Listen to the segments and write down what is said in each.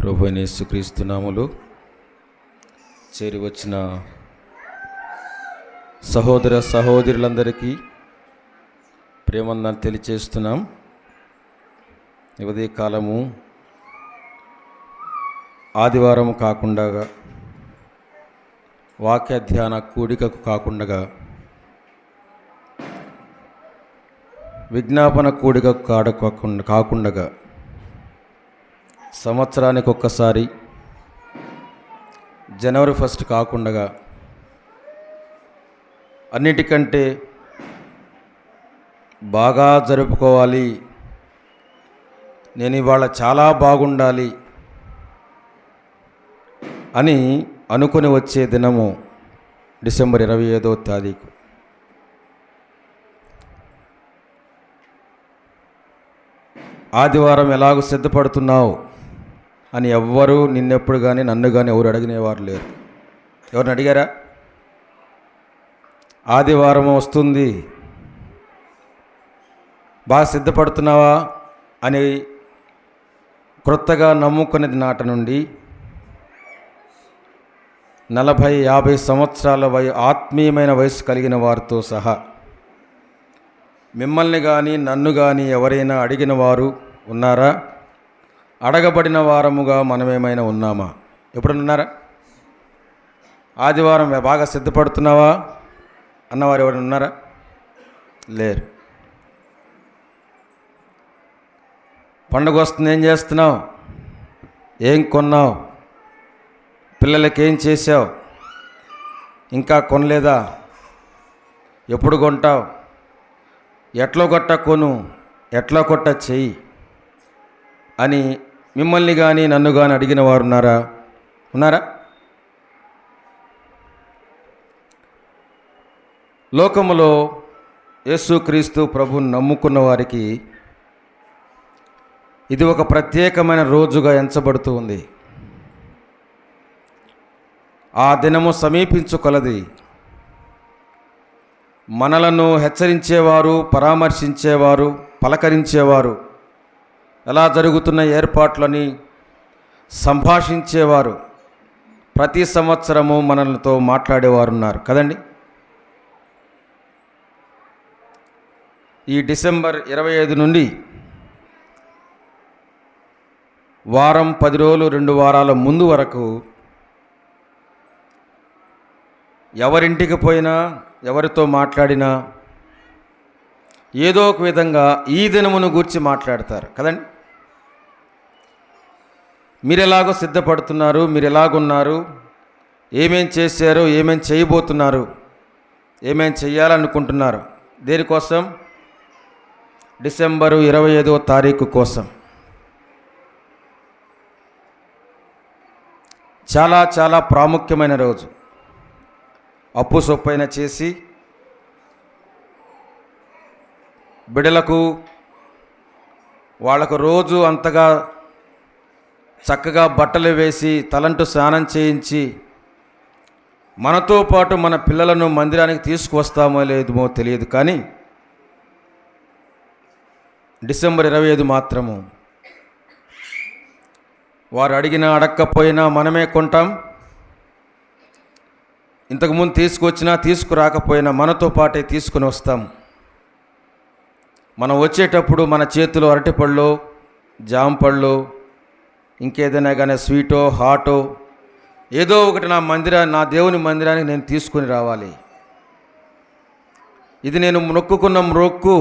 ప్రభువైన యేసుక్రీస్తు నామములో చేరి వచ్చిన సహోదర సహోదరులందరికీ ప్రేమను తెలియచేస్తున్నాం. ఉదయ కాలము ఆదివారం కాకుండా వాక్య ధ్యాన కూడికకు కాకుండా విజ్ఞాపన కూడికకు కాకుండా సంవత్సరానికి ఒక్కసారి జనవరి 1 కాకుండా అన్నిటికంటే బాగా జరుపుకోవాలి, నేను ఇవాళ చాలా బాగుండాలి అని అనుకుని వచ్చే దినము డిసెంబర్ 25వ తారీఖు. ఆదివారం ఎలాగో సిద్ధపడుతున్నావు అని ఎవ్వరూ నిన్నెప్పుడు కానీ నన్ను కానీ ఎవరు అడిగినవారు లేరు. ఎవరిని అడిగారా? ఆదివారం వస్తుంది, బాగా సిద్ధపడుతున్నావా అని క్రొత్తగా నమ్ముకునేది నాట నుండి 40-50 సంవత్సరాల ఆత్మీయమైన వయసు కలిగిన వారితో సహా మిమ్మల్ని కానీ నన్ను కానీ ఎవరైనా అడిగిన వారు ఉన్నారా? అడగబడిన వారముగా మనమేమైనా ఉన్నామా? ఎప్పుడన్నా ఉన్నారా? ఆదివారం బాగా సిద్ధపడుతున్నావా అన్నవారు ఎవరైనా ఉన్నారా? లేరు. పండుగ వస్తుంది, ఏం చేస్తున్నావు, ఏం కొన్నావు, పిల్లలకి ఏం చేసావు, ఇంకా కొనలేదా, ఎప్పుడు కొంటావు, ఎట్లా కొట్ట కొను, ఎట్లా కొట్ట చెయ్యి అని మిమ్మల్ని కానీ నన్ను కానీ అడిగిన వారు ఉన్నారా? లోకములో యేసుక్రీస్తు ప్రభువుని నమ్ముకున్న వారికి ఇది ఒక ప్రత్యేకమైన రోజుగా ఎంచబడుతూ ఉంది. ఆ దినము సమీపించుకొలది. మనలను హెచ్చరించేవారు, పరామర్శించేవారు, పలకరించేవారు, ఎలా జరుగుతున్న ఏర్పాట్లని సంభాషించేవారు ప్రతి సంవత్సరము మనలతో మాట్లాడేవారు ఉన్నారు కదండి. ఈ డిసెంబర్ 25 నుండి వారం 10 రోజులు 2 వారాల ముందు వరకు ఎవరింటికి పోయినా ఎవరితో మాట్లాడినా ఏదో ఒక విధంగా ఈ దినమును గూర్చి మాట్లాడతారు కదండి. మీరు ఎలాగో సిద్ధపడుతున్నారు, మీరు ఎలాగున్నారు, ఏమేం చేశారు, ఏమేం చేయబోతున్నారు, ఏమేం చేయాలనుకుంటున్నారు, దేనికోసం? డిసెంబరు 25వ తారీఖు కోసం. చాలా చాలా ప్రాముఖ్యమైన రోజు. అప్పు సొప్పైన చేసి బిడ్డలకు వాళ్లకు రోజు అంతగా చక్కగా బట్టలు వేసి తలంటు స్నానం చేయించి మనతో పాటు మన పిల్లలను మందిరానికి తీసుకువస్తామో లేదో తెలియదు, కానీ డిసెంబర్ 25 మాత్రము వారు అడిగినా అడగకపోయినా మనమే కొంటాం. ఇంతకుముందు తీసుకొచ్చినా తీసుకురాకపోయినా మనతో పాటే తీసుకుని వస్తాం. మనం వచ్చేటప్పుడు మన చేతిలో అరటిపళ్ళు, జాంపళ్ళు, ఇంకేదైనా కానీ స్వీటో హాటో ఏదో ఒకటి నా దేవుని మందిరానికి నేను తీసుకుని రావాలి, ఇది నేను మొక్కుకున్న మొక్కు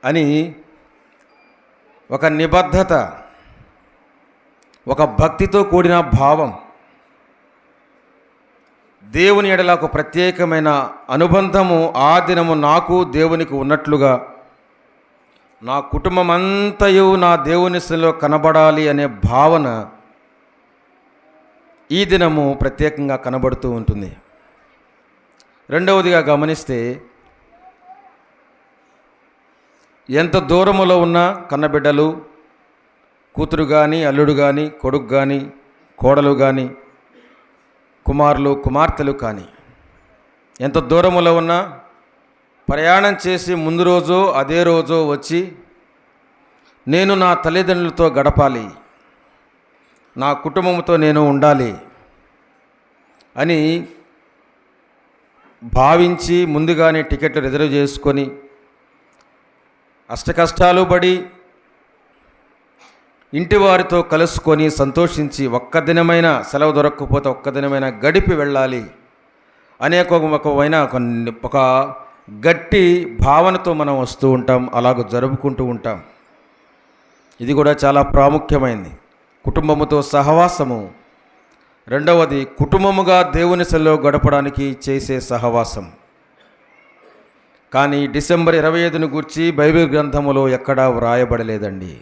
అని ఒక నిబద్ధత, ఒక భక్తితో కూడిన భావం, దేవుని ఎడల ఒక ప్రత్యేకమైన అనుబంధము ఆ దినము నాకు దేవునికి ఉన్నట్లుగా నా కుటుంబం అంతయు నా దేవుని సన్నిధిలో కనబడాలి అనే భావన ఈ దినము ప్రత్యేకంగా కనబడుతూ ఉంటుంది. రెండవదిగా గమనిస్తే, ఎంత దూరములో ఉన్న కన్నబిడ్డలు, కూతురు కానీ, అల్లుడు కానీ, కొడుకు కానీ, కోడలు కానీ, కుమారులు కుమార్తెలు కానీ, ఎంత దూరములో ఉన్నా ప్రయాణం చేసి ముందు రోజు అదే రోజు వచ్చి నేను నా తల్లిదండ్రులతో గడపాలి, నా కుటుంబంతో నేను ఉండాలి అని భావించి ముందుగానే టికెట్లు రిజర్వ్ చేసుకొని అష్టకష్టాలు పడి ఇంటి వారితో కలుసుకొని సంతోషించి ఒక్క దినమైన సెలవు దొరకకపోతే ఒక్క దినమైన గడిపి వెళ్ళాలి అనే ఒక గట్టి భావనతో మనం వస్తూ ఉంటాం, అలాగ జరుపుకుంటూ ఉంటాం. ఇది కూడా చాలా ప్రాముఖ్యమైనది. కుటుంబముతో సహవాసము. రెండవది, కుటుంబముగా దేవుని సన్నిధిలో గడపడానికి చేసే సహవాసం. కానీ డిసెంబర్ 25ను గూర్చి బైబిల్ గ్రంథములో ఎక్కడా వ్రాయబడలేదండి.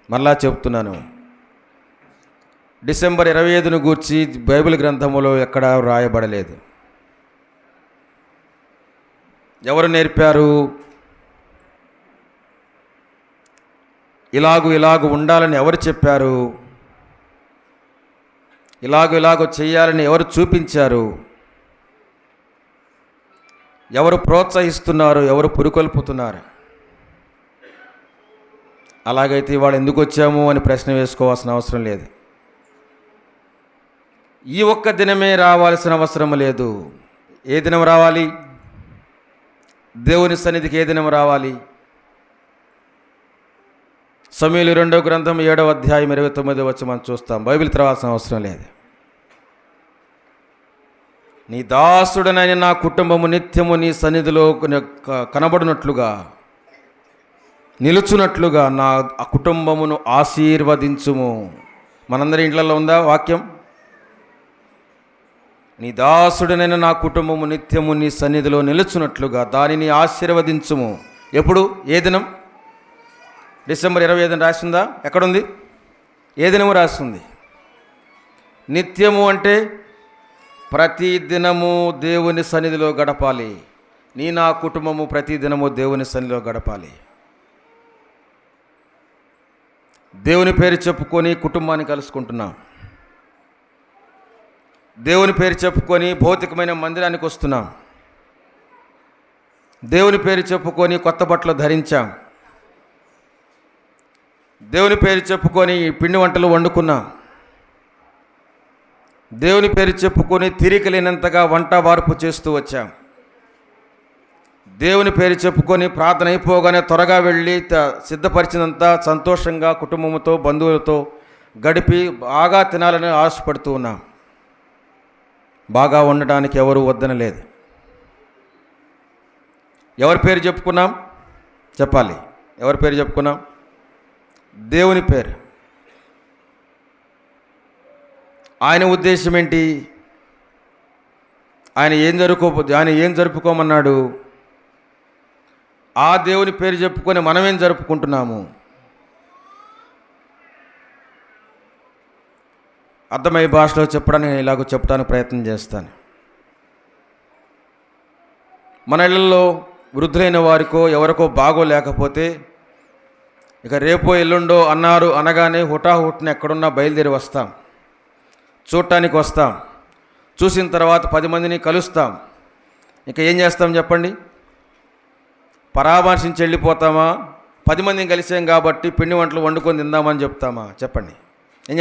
మళ్ళా చెప్తున్నాను, డిసెంబర్ 25ను గూర్చి బైబిల్ గ్రంథములో ఎక్కడా వ్రాయబడలేదు. ఎవరు నేర్పారు? ఇలాగు ఉండాలని ఎవరు చెప్పారు? ఇలాగో చేయాలని ఎవరు చూపించారు? ఎవరు ప్రోత్సహిస్తున్నారు? ఎవరు పురుకొల్పుతున్నారు? అలాగైతే ఇవాళ ఎందుకు వచ్చాము అని ప్రశ్న వేసుకోవాల్సిన అవసరం లేదు. ఈ ఒక్క దినమే రావాల్సిన అవసరం లేదు. ఏ దినం రావాలి? దేవుని సన్నిధికి ఏ దినం రావాలి? సమూయేలు 2వ గ్రంథం 7వ అధ్యాయం 29వ వచనం మనం చూస్తాం. బైబిల్ తెరవాల్సిన అవసరం లేదు. నీ దాసుడనైన నా కుటుంబము నిత్యము నీ సన్నిధిలో కనబడినట్లుగా నిలుచున్నట్లుగా నా కుటుంబమును ఆశీర్వదించుము. మనందరి ఇంట్లలో ఉందా వాక్యం? నీ దాసుడనైన నా కుటుంబము నిత్యము నీ సన్నిధిలో నిలుచున్నట్లుగా దానిని ఆశీర్వదించుము. ఎప్పుడు? ఏ దినం? డిసెంబర్ 25 రాసిందా? ఎక్కడుంది? ఏ దినము రాసింది? నిత్యము అంటే ప్రతి దినము దేవుని సన్నిధిలో గడపాలి. నా కుటుంబము ప్రతి దినము దేవుని సన్నిధిలో గడపాలి. దేవుని పేరు చెప్పుకొని కుటుంబాన్ని కలుసుకుంటున్నాం. దేవుని పేరు చెప్పుకొని భౌతికమైన మందిరానికి వస్తున్నాం. దేవుని పేరు చెప్పుకొని కొత్త బట్టలు ధరించాం. దేవుని పేరు చెప్పుకొని పిండి వంటలు వండుకున్నాం. దేవుని పేరు చెప్పుకొని తీరిక లేనంతగా వంట వార్పు చేస్తూ వచ్చాం. దేవుని పేరు చెప్పుకొని ప్రార్థన అయిపోగానే త్వరగా వెళ్ళి సిద్ధపరిచినంత సంతోషంగా కుటుంబంతో బంధువులతో గడిపి బాగా తినాలని ఆశపడుతూ ఉన్నాం. బాగా ఉండటానికి ఎవరు వద్దనలేదు. ఎవరి పేరు చెప్పుకున్నాం? చెప్పాలి. ఎవరి పేరు చెప్పుకున్నాం? దేవుని పేరు. ఆయన ఉద్దేశం ఏంటి? ఆయన ఏం జరుపుకోమన్నాడు? ఆ దేవుని పేరు చెప్పుకొని మనమేం జరుపుకుంటున్నాము? అర్థమయ్యే భాషలో చెప్పడానికి నేను ఇలాగ చెప్పడానికి ప్రయత్నం చేస్తాను. మన ఇళ్ళల్లో వృద్ధులైన వారికో ఎవరికో బాగోలేకపోతే ఇక రేపో ఎల్లుండో అన్నారు అనగానే హుటాహుటిన ఎక్కడున్నా బయలుదేరి వస్తాం. చూడటానికి వస్తాం. చూసిన తర్వాత 10 మందిని కలుస్తాం. ఇక ఏం చేస్తాం చెప్పండి? పరామర్శించి వెళ్ళిపోతామా? 10 మందిని కలిసాం కాబట్టి పిండి వంటలు వండుకొని తిందామని చెప్తామా? చెప్పండి. ఏం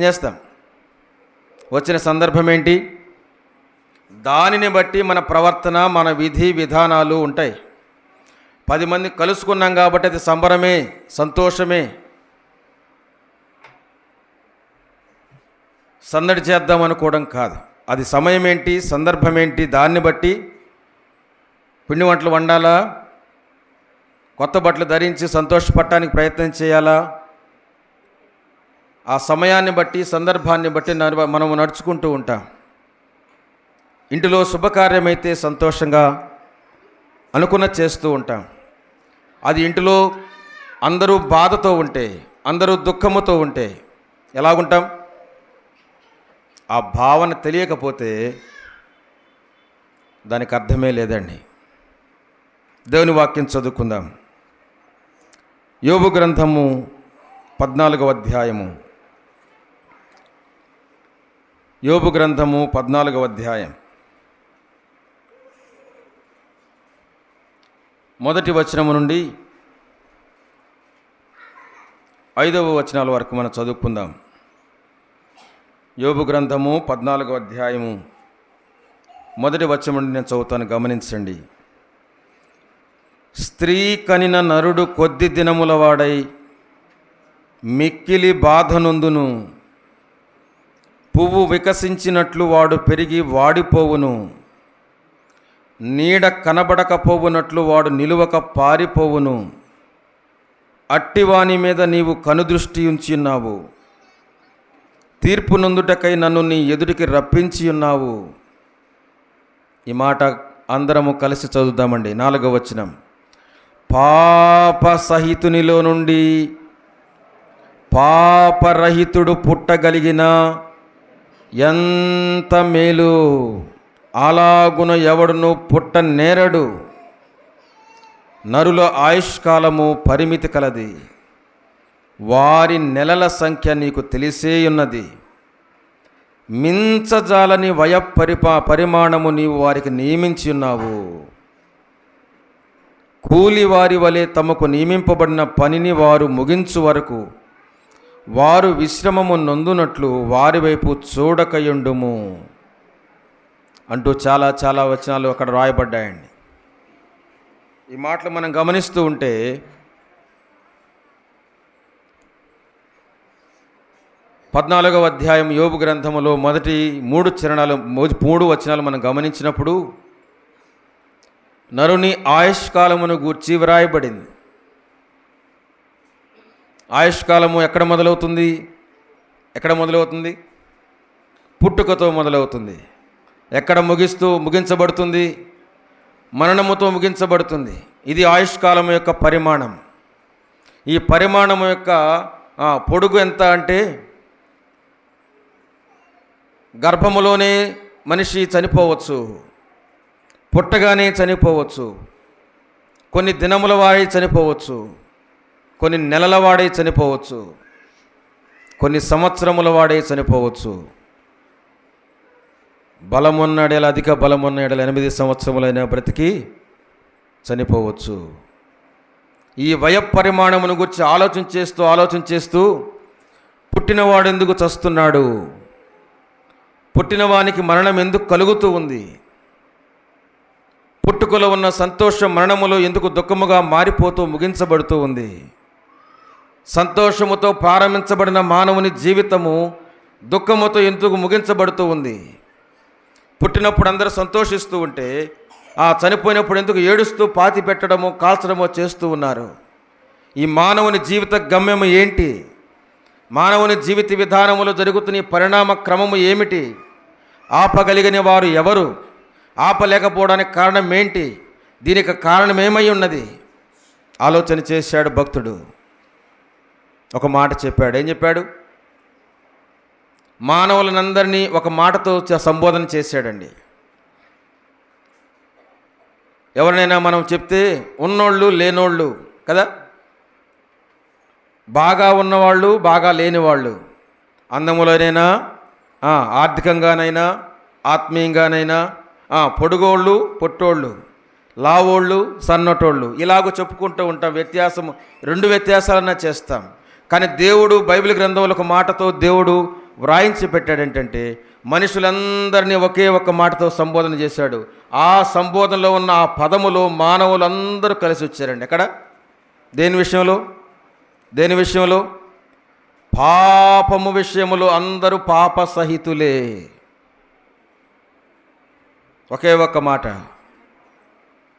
చేస్తాం? వచ్చిన సందర్భం ఏంటి? దానిని బట్టి మన ప్రవర్తన, మన విధి విధానాలు ఉంటాయి. 10 మంది కలుసుకున్నాం కాబట్టి అది సంబరమే, సంతోషమే. సందడి చేద్దాం అనుకోవడం కాదు. అది సమయం ఏంటి, సందర్భం ఏంటి, దాన్ని బట్టి పిండి వంటలు వండాలా, కొత్త బట్టలు ధరించి సంతోషపడటానికి ప్రయత్నం చేయాలా? ఆ సమయాన్ని బట్టి, సందర్భాన్ని బట్టి మనము నడుచుకుంటూ ఉంటాం. ఇంటిలో శుభకార్యమైతే సంతోషంగా అనుకున్న చేస్తూ ఉంటాం. అది ఇంటిలో అందరూ బాధతో ఉంటే, అందరూ దుఃఖముతో ఉంటే ఎలాగుంటాం? ఆ భావన తెలియకపోతే దానికి అర్థమే లేదండి. దేవుని వాక్యం చదువుకుందాం. యోబు గ్రంథము 14వ అధ్యాయము. యోబు గ్రంథము 14వ అధ్యాయం మొదటి వచనము నుండి 5వ వచనాల వరకు మనం చదువుకుందాం. యోబు గ్రంథము 14వ అధ్యాయము మొదటి వచనం నుండి నేను చదువుతాను, గమనించండి. స్త్రీ కనిన నరుడు కొద్ది దినముల వాడై మిక్కిలి బాధనొందును. పువ్వు వికసించినట్లు వాడు పెరిగి వాడిపోవును. నీడ కనబడకపోవునట్లు వాడు నిలువక పారిపోవును. అట్టివాని మీద నీవు కనుదృష్టి ఉంచి ఉన్నావు. తీర్పు నొందుటకై నన్ను నీ ఎదుటికి రప్పించి ఉన్నావు. ఈ మాట అందరము కలిసి చదువుదామండి. 4వ వచనం. పాప సహితునిలో నుండి పాపరహితుడు పుట్టగలిగిన ఎంత మేలు, అలాగున ఎవడును పుట్టనేరడు. నరుల ఆయుష్కాలము పరిమితి కలది, వారి నెలల సంఖ్య నీకు తెలిసేయున్నది. మించజాలని పరిమాణము నీవు వారికి నియమించి ఉన్నావు. కూలి వారి వలె తమకు నియమింపబడిన పనిని వారు ముగించు వరకు వారు విశ్రమము నొందునట్లు వారి వైపు చూడకయుండుము అంటూ చాలా చాలా వచనాలు అక్కడ రాయబడ్డాయండి. ఈ మాటలు మనం గమనిస్తూ ఉంటే 14వ అధ్యాయం యోబు గ్రంథములో మొదటి 3 వచనాలు మనం గమనించినప్పుడు నరుని ఆయుష్కాలమును గూర్చి వ్రాయబడింది. ఆయుష్కాలము ఎక్కడ మొదలవుతుంది? పుట్టుకతో మొదలవుతుంది. ఎక్కడ ముగించబడుతుంది? మరణముతో ముగించబడుతుంది. ఇది ఆయుష్కాలం యొక్క పరిమాణం. ఈ పరిమాణం యొక్క పొడుగు ఎంత అంటే, గర్భములోనే మనిషి చనిపోవచ్చు, పుట్టగానే చనిపోవచ్చు, కొన్ని దినముల వాడి చనిపోవచ్చు, కొన్ని నెలల వాడే చనిపోవచ్చు, కొన్ని సంవత్సరముల వాడే చనిపోవచ్చు. బలమున్నడేల అధిక బలమున్నడేల 8 సంవత్సరములైన బ్రతికి చనిపోవచ్చు. ఈ వయపరిమాణమును గురించి ఆలోచన చేస్తూ పుట్టినవాడు ఎందుకు చస్తున్నాడు, పుట్టినవానికి మరణం ఎందుకు కలుగుతూ ఉంది, పుట్టుకలో ఉన్న సంతోషం మరణములో ఎందుకు దుఃఖముగా మారిపోతూ ముగించబడుతూ ఉంది, సంతోషముతో ప్రారంభించబడిన మానవుని జీవితము దుఃఖముతో ఎందుకు ముగించబడుతూ ఉంది. పుట్టినప్పుడు అందరూ సంతోషిస్తూ ఉంటే చనిపోయినప్పుడు ఎందుకు ఏడుస్తూ పాతి పెట్టడమో కాల్చడమో చేస్తూ ఉన్నారు. ఈ మానవుని జీవిత గమ్యము ఏంటి? మానవుని జీవిత విధానములో జరుగుతున్న పరిణామ క్రమము ఏమిటి? ఆపగలిగిన వారు ఎవరు? ఆపలేకపోవడానికి కారణం ఏంటి? దీనికి కారణం ఏమై ఉన్నది? ఆలోచన చేశాడు భక్తుడు. ఒక మాట చెప్పాడు. ఏం చెప్పాడు? మానవులనందరినీ ఒక మాటతో సంబోధన చేశాడండి. ఎవరినైనా మనం చెప్తే ఉన్నోళ్ళు లేనోళ్ళు కదా, బాగా ఉన్నవాళ్ళు బాగా లేనివాళ్ళు, అందములోనైనా ఆర్థికంగానైనా ఆత్మీయంగానైనా, పొడుగోళ్ళు పొట్టోళ్ళు, లావోళ్ళు సన్నటోళ్ళు, ఇలాగూ చెప్పుకుంటూ ఉంటాం. వ్యత్యాసం 2 వ్యత్యాసాలన్నా చేస్తాం. కానీ దేవుడు బైబిల్ గ్రంథంలో ఒక మాటతో దేవుడు వ్రాయించి పెట్టాడు. ఏంటంటే మనుషులందరినీ ఒకే ఒక మాటతో సంబోధన చేశాడు. ఆ సంబోధనలో ఉన్న ఆ పదములో మానవులందరూ కలిసి వచ్చారండి. ఎక్కడ? దేని విషయంలో? పాపము విషయములో అందరూ పాప సహితులే. ఒకే ఒక్క మాట.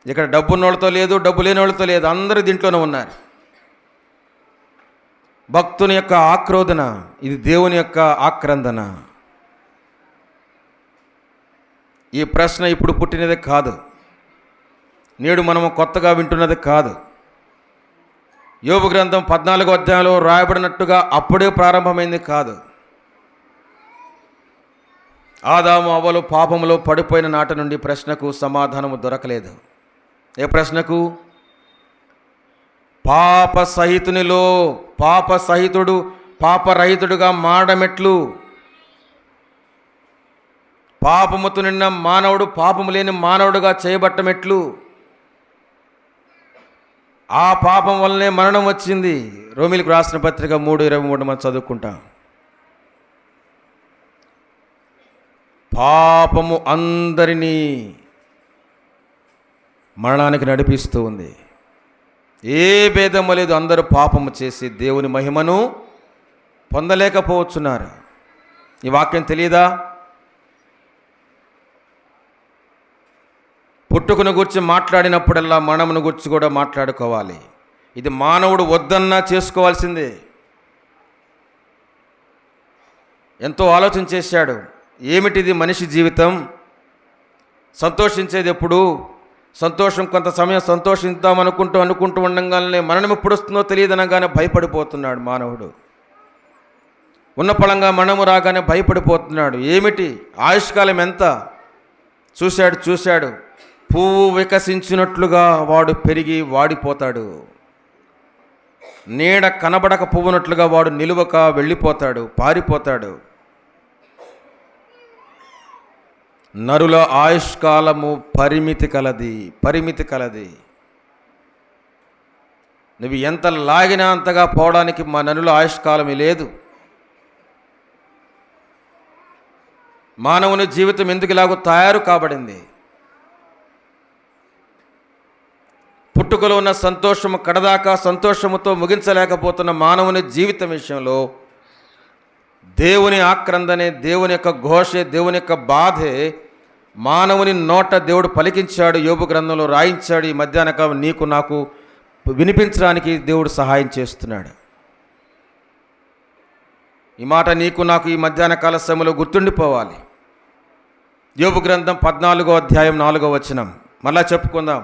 ఇక్కడ డబ్బున్నోళ్ళతో లేదు, డబ్బు లేని వాళ్ళతో లేదు, అందరూ దీంట్లోనే ఉన్నారు. భక్తుని యొక్క ఆక్రోధన, ఇది దేవుని యొక్క ఆక్రందన. ఈ ప్రశ్న ఇప్పుడు పుట్టినదే కాదు, నేడు మనము కొత్తగా వింటున్నది కాదు. యోబు గ్రంథం 14వ అధ్యాయంలో రాయబడినట్టుగా అప్పుడే ప్రారంభమైంది కాదు. ఆదాము అవ్వలు పాపములో పడిపోయిన నాటి నుండి ప్రశ్నకు సమాధానము దొరకలేదు. ఏ ప్రశ్నకు? పాప సహితునిలో పాపసహితుడు పాపరహితుడుగా మారడమెట్లు? పాపముతో నిన్న మానవుడు పాపము లేని మానవుడుగా చేయబట్టమెట్లు? ఆ పాపం వల్లనే మరణం వచ్చింది. రోమిలకు రాసిన పత్రిక 3:23 మనం చదువుకుంటాం. పాపము అందరినీ మరణానికి నడిపిస్తూ ఉంది. ఏ భేదము లేదు, అందరూ పాపము చేసి దేవుని మహిమను పొందలేకపోవచ్చున్నారు. ఈ వాక్యం తెలియదా? పుట్టుకను గురించి మాట్లాడినప్పుడల్లా మరణమును గురించి కూడా మాట్లాడుకోవాలి. ఇది మానవుడు వద్దన్నా చేసుకోవాల్సిందే. ఎంతో ఆలోచన చేశాడు. ఏమిటిది మనిషి జీవితం? సంతోషించేది ఎప్పుడు? సంతోషం కొంత సమయం సంతోషిద్దాం అనుకుంటూ ఉండగానే మరణం ఎప్పుడు వస్తుందో తెలియదనగానే భయపడిపోతున్నాడు మానవుడు. ఉన్న పళంగా మరణము రాగానే భయపడిపోతున్నాడు. ఏమిటి ఆయుష్కాలం ఎంత? చూశాడు. పువ్వు వికసించినట్లుగా వాడు పెరిగి వాడిపోతాడు. నీడ కనబడక పువ్వునట్లుగా వాడు నిలువక వెళ్ళిపోతాడు, పారిపోతాడు. నరుల ఆయుష్కాలము పరిమితి కలది. నువ్వు ఎంత లాగినా అంతగా పోవడానికి మా నరుల ఆయుష్కాలమే లేదు. మానవుని జీవితం ఎందుకు ఇలాగో తయారు కాబడింది? పుట్టుకలో ఉన్న సంతోషము కడదాకా సంతోషముతో ముగించలేకపోతున్న మానవుని జీవితం విషయంలో దేవుని ఆక్రందనే, దేవుని యొక్క ఘోషే, దేవుని యొక్క బాధే మానవుని నోట దేవుడు పలికించాడు. యోబు గ్రంథంలో రాయించాడు. ఈ మధ్యాహ్న కాలం నీకు నాకు వినిపించడానికి దేవుడు సహాయం చేస్తున్నాడు. ఈ మాట నీకు నాకు ఈ మధ్యాహ్న కాల సమయంలో గుర్తుండిపోవాలి. యోబు గ్రంథం 14వ అధ్యాయం 4వ వచనం మళ్ళా చెప్పుకుందాం.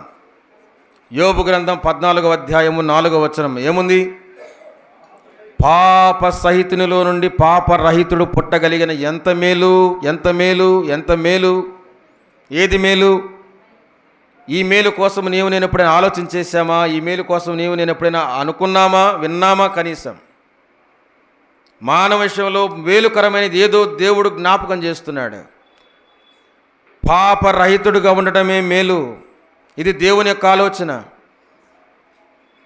యోబు గ్రంథం 14వ అధ్యాయము 4వ వచనం ఏముంది? పాప సహితునిలో నుండి పాపరహితుడు పుట్టగలిగిన ఎంత మేలు. ఏది మేలు? ఈ మేలు కోసం నేను ఎప్పుడైనా ఆలోచన చేశామా? ఈ మేలు కోసం నేను ఎప్పుడైనా అనుకున్నామా, విన్నామా? కనీసం మానవ విషయంలో మేలుకరమైనది ఏదో దేవుడు జ్ఞాపకం చేస్తున్నాడు. పాపరహితుడుగా ఉండటమే మేలు. ఇది దేవుని యొక్క ఆలోచన.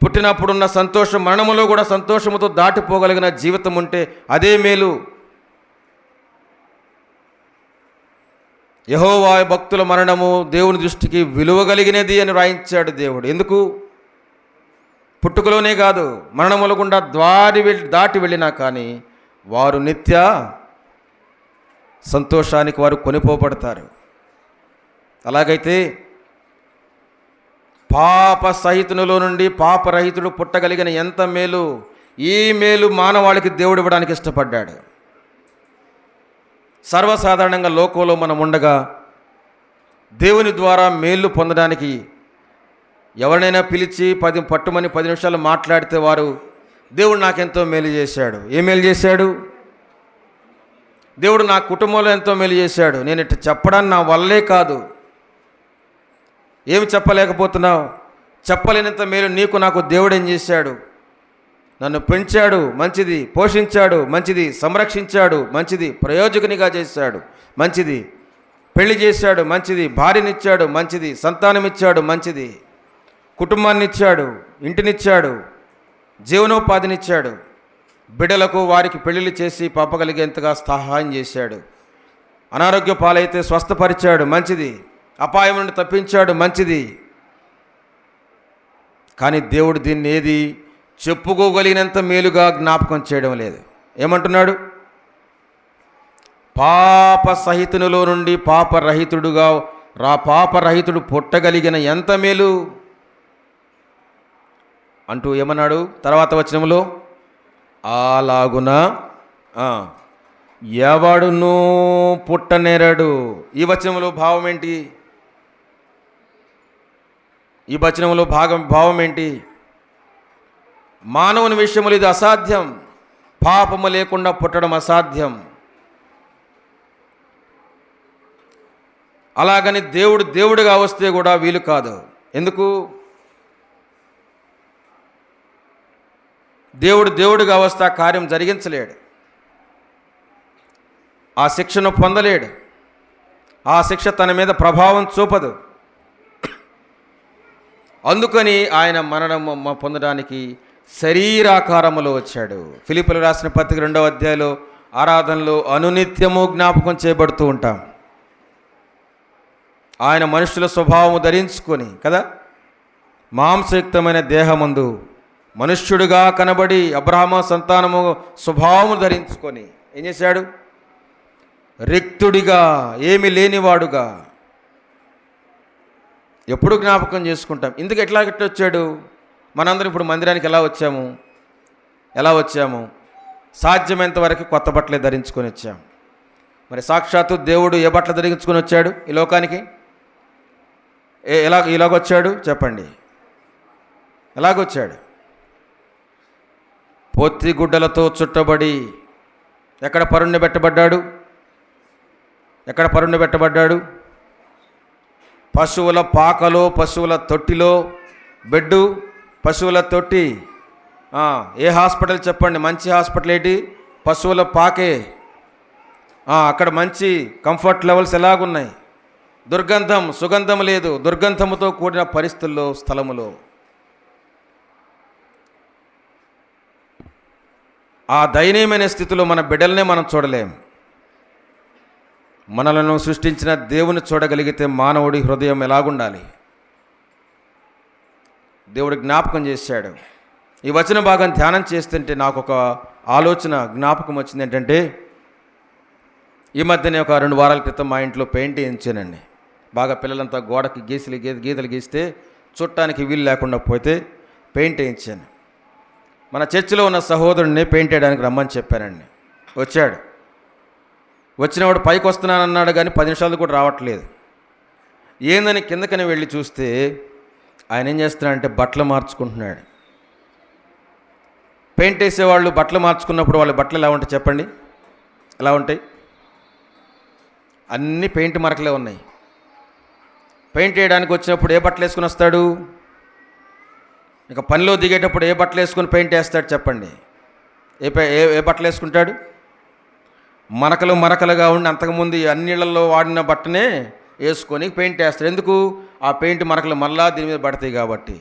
పుట్టినప్పుడున్న సంతోషం మరణములో కూడా సంతోషముతో దాటిపోగలిగిన జీవితం ఉంటే అదే మేలు. యెహోవా భక్తుల మరణము దేవుని దృష్టికి విలువగలిగినది అని రాయించాడు దేవుడు. ఎందుకు? పుట్టుకలోనే కాదు, మరణముల గుండా దాటి వెళ్ళినా కానీ వారు నిత్య సంతోషానికి వారు కొనిపోబడతారు. అలాగైతే పాప సహితునిలో నుండి పాపరహితుడు పుట్టగలిగిన ఎంత మేలు. ఈ మేలు మానవాళికి దేవుడు ఇవ్వడానికి ఇష్టపడ్డాడు. సర్వసాధారణంగా లోకంలో మనం ఉండగా దేవుని ద్వారా మేలు పొందడానికి ఎవరినైనా పిలిచి పట్టుమని 10 నిమిషాలు మాట్లాడితే వారు దేవుడు నాకెంతో మేలు చేశాడు. ఏ మేలు చేశాడు? దేవుడు నా కుటుంబంలో ఎంతో మేలు చేశాడు. నేను ఇట్లా చెప్పడానికి నా వల్లే కాదు. ఏమి చెప్పలేకపోతున్నావు? చెప్పలేనంత మేలు నీకు నాకు దేవుడు ఏం చేశాడు? నన్ను పెంచాడు, మంచిది. పోషించాడు, మంచిది. సంరక్షించాడు, మంచిది. ప్రయోజకునిగా చేశాడు, మంచిది. పెళ్లి చేశాడు, మంచిది. భార్యనిచ్చాడు, మంచిది. సంతానమిచ్చాడు, మంచిది. కుటుంబాన్ని ఇచ్చాడు, ఇంటినిచ్చాడు, జీవనోపాధినిచ్చాడు. బిడ్డలకు వారికి పెళ్లిళ్ళు చేసి పంపగలిగేంతగా సహాయం చేశాడు. అనారోగ్య పాలైతే స్వస్థపరిచాడు, మంచిది. అపాయం నుండి తప్పించాడు, మంచిది. కానీ దేవుడు దీన్ని ఏది చెప్పుకోగలిగినంత మేలుగా జ్ఞాపకం చేయడం లేదు. ఏమంటున్నాడు? పాప సహితునిలో నుండి పాపరహితుడు పుట్టగలిగిన ఎంత మేలు అంటూ ఏమన్నాడు? తర్వాత వచనంలో అలాగున ఎవడునూ పుట్టనేరడు. ఈ వచనంలో భావం ఏంటి? ఈ వచనంలో భావం ఏంటి? మానవుని విషయంలో ఇది అసాధ్యం. పాపము లేకుండా పుట్టడం అసాధ్యం. అలాగని దేవుడుగా వస్తే కూడా వీలు కాదు. ఎందుకు? దేవుడుగా వస్తే ఆ కార్యం జరిగించలేడు. ఆ శిక్షను పొందలేడు. ఆ శిక్ష తన మీద ప్రభావం చూపదు. అందుకని ఆయన మరణం పొందడానికి శరీరాకారములో వచ్చాడు. ఫిలిప్పీయులకు రాసిన పత్రిక 2వ అధ్యాయంలో ఆరాధనలో అనునిత్యము జ్ఞాపకం చేయబడుతూ ఉంటాం. ఆయన మనుషుల స్వభావము ధరించుకొని కదా, మాంసయుక్తమైన దేహమందు మనుష్యుడిగా కనబడి అబ్రహాము సంతానము స్వభావము ధరించుకొని ఏం చేశాడు? రిక్తుడిగా, ఏమి లేనివాడుగా. ఎప్పుడు జ్ఞాపకం చేసుకుంటాం. ఇందుకు ఎట్లా వచ్చాడు? మనందరం ఇప్పుడు మందిరానికి ఎలా వచ్చాము? సాధ్యమైనంత వరకు కొత్త బట్టలే ధరించుకొని వచ్చాం. మరి సాక్షాత్తు దేవుడు ఏ బట్టలు ధరించుకొని వచ్చాడు ఈ లోకానికి? ఇలాగొచ్చాడు చెప్పండి. ఎలాగొచ్చాడు? పొత్తి గుడ్డలతో చుట్టబడి. ఎక్కడ పరుండి పెట్టబడ్డాడు? పశువుల పాకలో, పశువుల తొట్టిలో. బెడ్డు, పశువుల తొట్టి. ఏ హాస్పిటల్ చెప్పండి? మంచి హాస్పిటల్ ఏంటి? పశువుల పాకే. అక్కడ మంచి కంఫర్ట్ లెవెల్స్ ఎలాగున్నాయి? దుర్గంధం, సుగంధం లేదు. దుర్గంధముతో కూడిన పరిస్థితుల్లో, స్థలములో. ఆ దయనీయమైన స్థితిలో మన బిడ్డలనే మనం చూడలేం. మనలను సృష్టించిన దేవుని చూడగలిగితే మానవుడి హృదయం ఎలాగుండాలి? దేవుడు జ్ఞాపకం చేశాడు. ఈ వచన భాగం ధ్యానం చేస్తుంటే నాకు ఒక ఆలోచన జ్ఞాపకం వచ్చింది. ఏంటంటే, ఈ మధ్యనే ఒక 2 వారాల క్రితం మా ఇంట్లో పెయింట్ వేయించానండి. బాగా పిల్లలంతా గోడకి గీతలు గీస్తే చుట్టానికి వీలు లేకుండా పోతే పెయింట్ వేయించాను. మన చర్చిలో ఉన్న సహోదరుడిని పెయింట్ వేయడానికి రమ్మని చెప్పానండి. వచ్చాడు. వచ్చినవాడు పైకి వస్తున్నానన్నాడు కానీ 10 నిమిషాలు కూడా రావట్లేదు. ఏందని కిందకని వెళ్ళి చూస్తే ఆయన ఏం చేస్తున్నాడంటే బట్టలు మార్చుకుంటున్నాడు. పెయింట్ వేసేవాళ్ళు బట్టలు మార్చుకున్నప్పుడు వాళ్ళ బట్టలు ఎలా ఉంటాయి చెప్పండి? ఎలా ఉంటాయి? అన్నీ పెయింట్ మరకలే ఉన్నాయి. పెయింట్ వేయడానికి వచ్చినప్పుడు ఏ బట్టలు వేసుకుని వస్తాడు? ఇక పనిలో దిగేటప్పుడు ఏ బట్టలు వేసుకుని పెయింట్ వేస్తాడు చెప్పండి? ఏ బట్టలు వేసుకుంటాడు? మరకలుగా ఉండి అంతకుముందు అన్నిళ్లలో వాడిన బట్టనే వేసుకొని పెయింట్ వేస్తాడు. ఎందుకు? ఆ పెయింట్ మరకలు మళ్ళా దీని మీద పడతాయి కాబట్టి.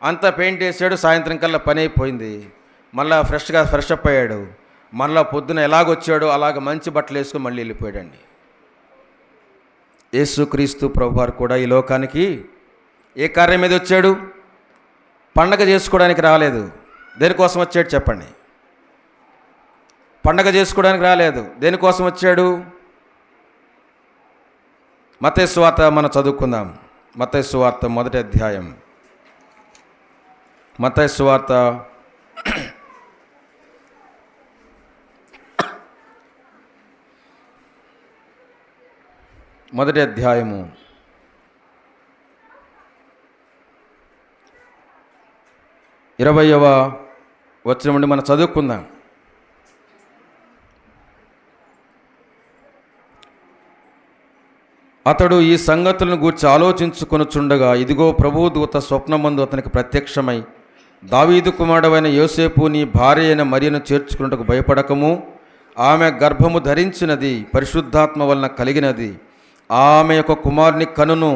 అంతా పెయింట్ వేసాడు. సాయంత్రం కల్లా పని అయిపోయింది. మళ్ళీ ఫ్రెష్ అప్ అయ్యాడు. మళ్ళీ పొద్దున ఎలాగొచ్చాడో అలాగ మంచి బట్టలు వేసుకొని మళ్ళీ వెళ్ళిపోయాడండి. యేసుక్రీస్తు ప్రభువారు కూడా ఈ లోకానికి ఏ కార్యం మీద వచ్చాడు? పండగ చేసుకోవడానికి రాలేదు. దేనికోసం వచ్చాడు చెప్పండి? పండగ చేసుకోవడానికి రాలేదు. దేనికోసం వచ్చాడు? మత్తయి సువార్త మనం చదువుకుందాం. మత్తయి సువార్త 1వ అధ్యాయం. మత్తయి సువార్త 1వ అధ్యాయము 20వ వచనం నుండి మనం చదువుకుందాం. అతడు ఈ సంగతులను గూర్చి ఆలోచించుకొనుచుండగా, ఇదిగో ప్రభువు దూత స్వప్నమందు అతనికి ప్రత్యక్షమై, దావీదు కుమారుడైన యోసేపు, నీ భార్య అయిన మరియను చేర్చుకున్నట్టుకు భయపడకము. ఆమె గర్భము ధరించినది పరిశుద్ధాత్మ వలన కలిగినది. ఆమె యొక్క కుమారుని కనును.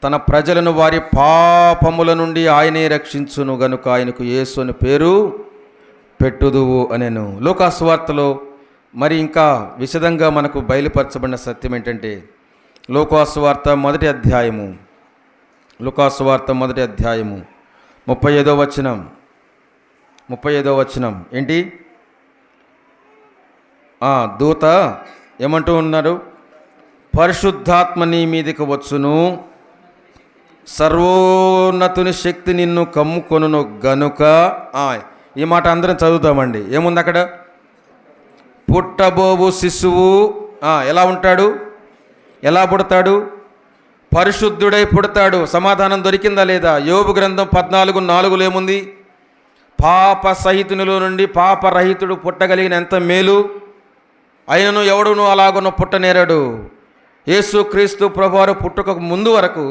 తన ప్రజలను వారి పాపముల నుండి ఆయనే రక్షించును గనుక ఆయనకు యేసు అని పేరు పెట్టుదువు అనెను. లూకా సువార్తలో మరి ఇంకా విశదంగా మనకు బయలుపరచబడిన సత్యం ఏంటంటే, లూకా సువార్త 1వ అధ్యాయము 35వ వచనం ఏంటి? దూత ఏమంటూ ఉన్నారు? పరిశుద్ధాత్మ నీ మీదకి వచ్చును, సర్వోన్నతుని శక్తి నిన్ను కమ్ముకొనును గనుక. ఈ మాట అందరం చదువుతామండి. ఏముంది అక్కడ? పుట్టబోవు శిశువు ఎలా ఉంటాడు? ఎలా పుడతాడు? పరిశుద్ధుడై పుడతాడు. సమాధానం దొరికిందా లేదా? యోబు గ్రంథం 14:4 ఏముంది? పాప సహితునిలో నుండి పాపరహితుడు పుట్టగలిగిన ఎంత మేలు. అయినను ఎవడును అలాగున్న పుట్టనేరడు. యేసుక్రీస్తు ప్రభువారు పుట్టుకకు ముందు వరకు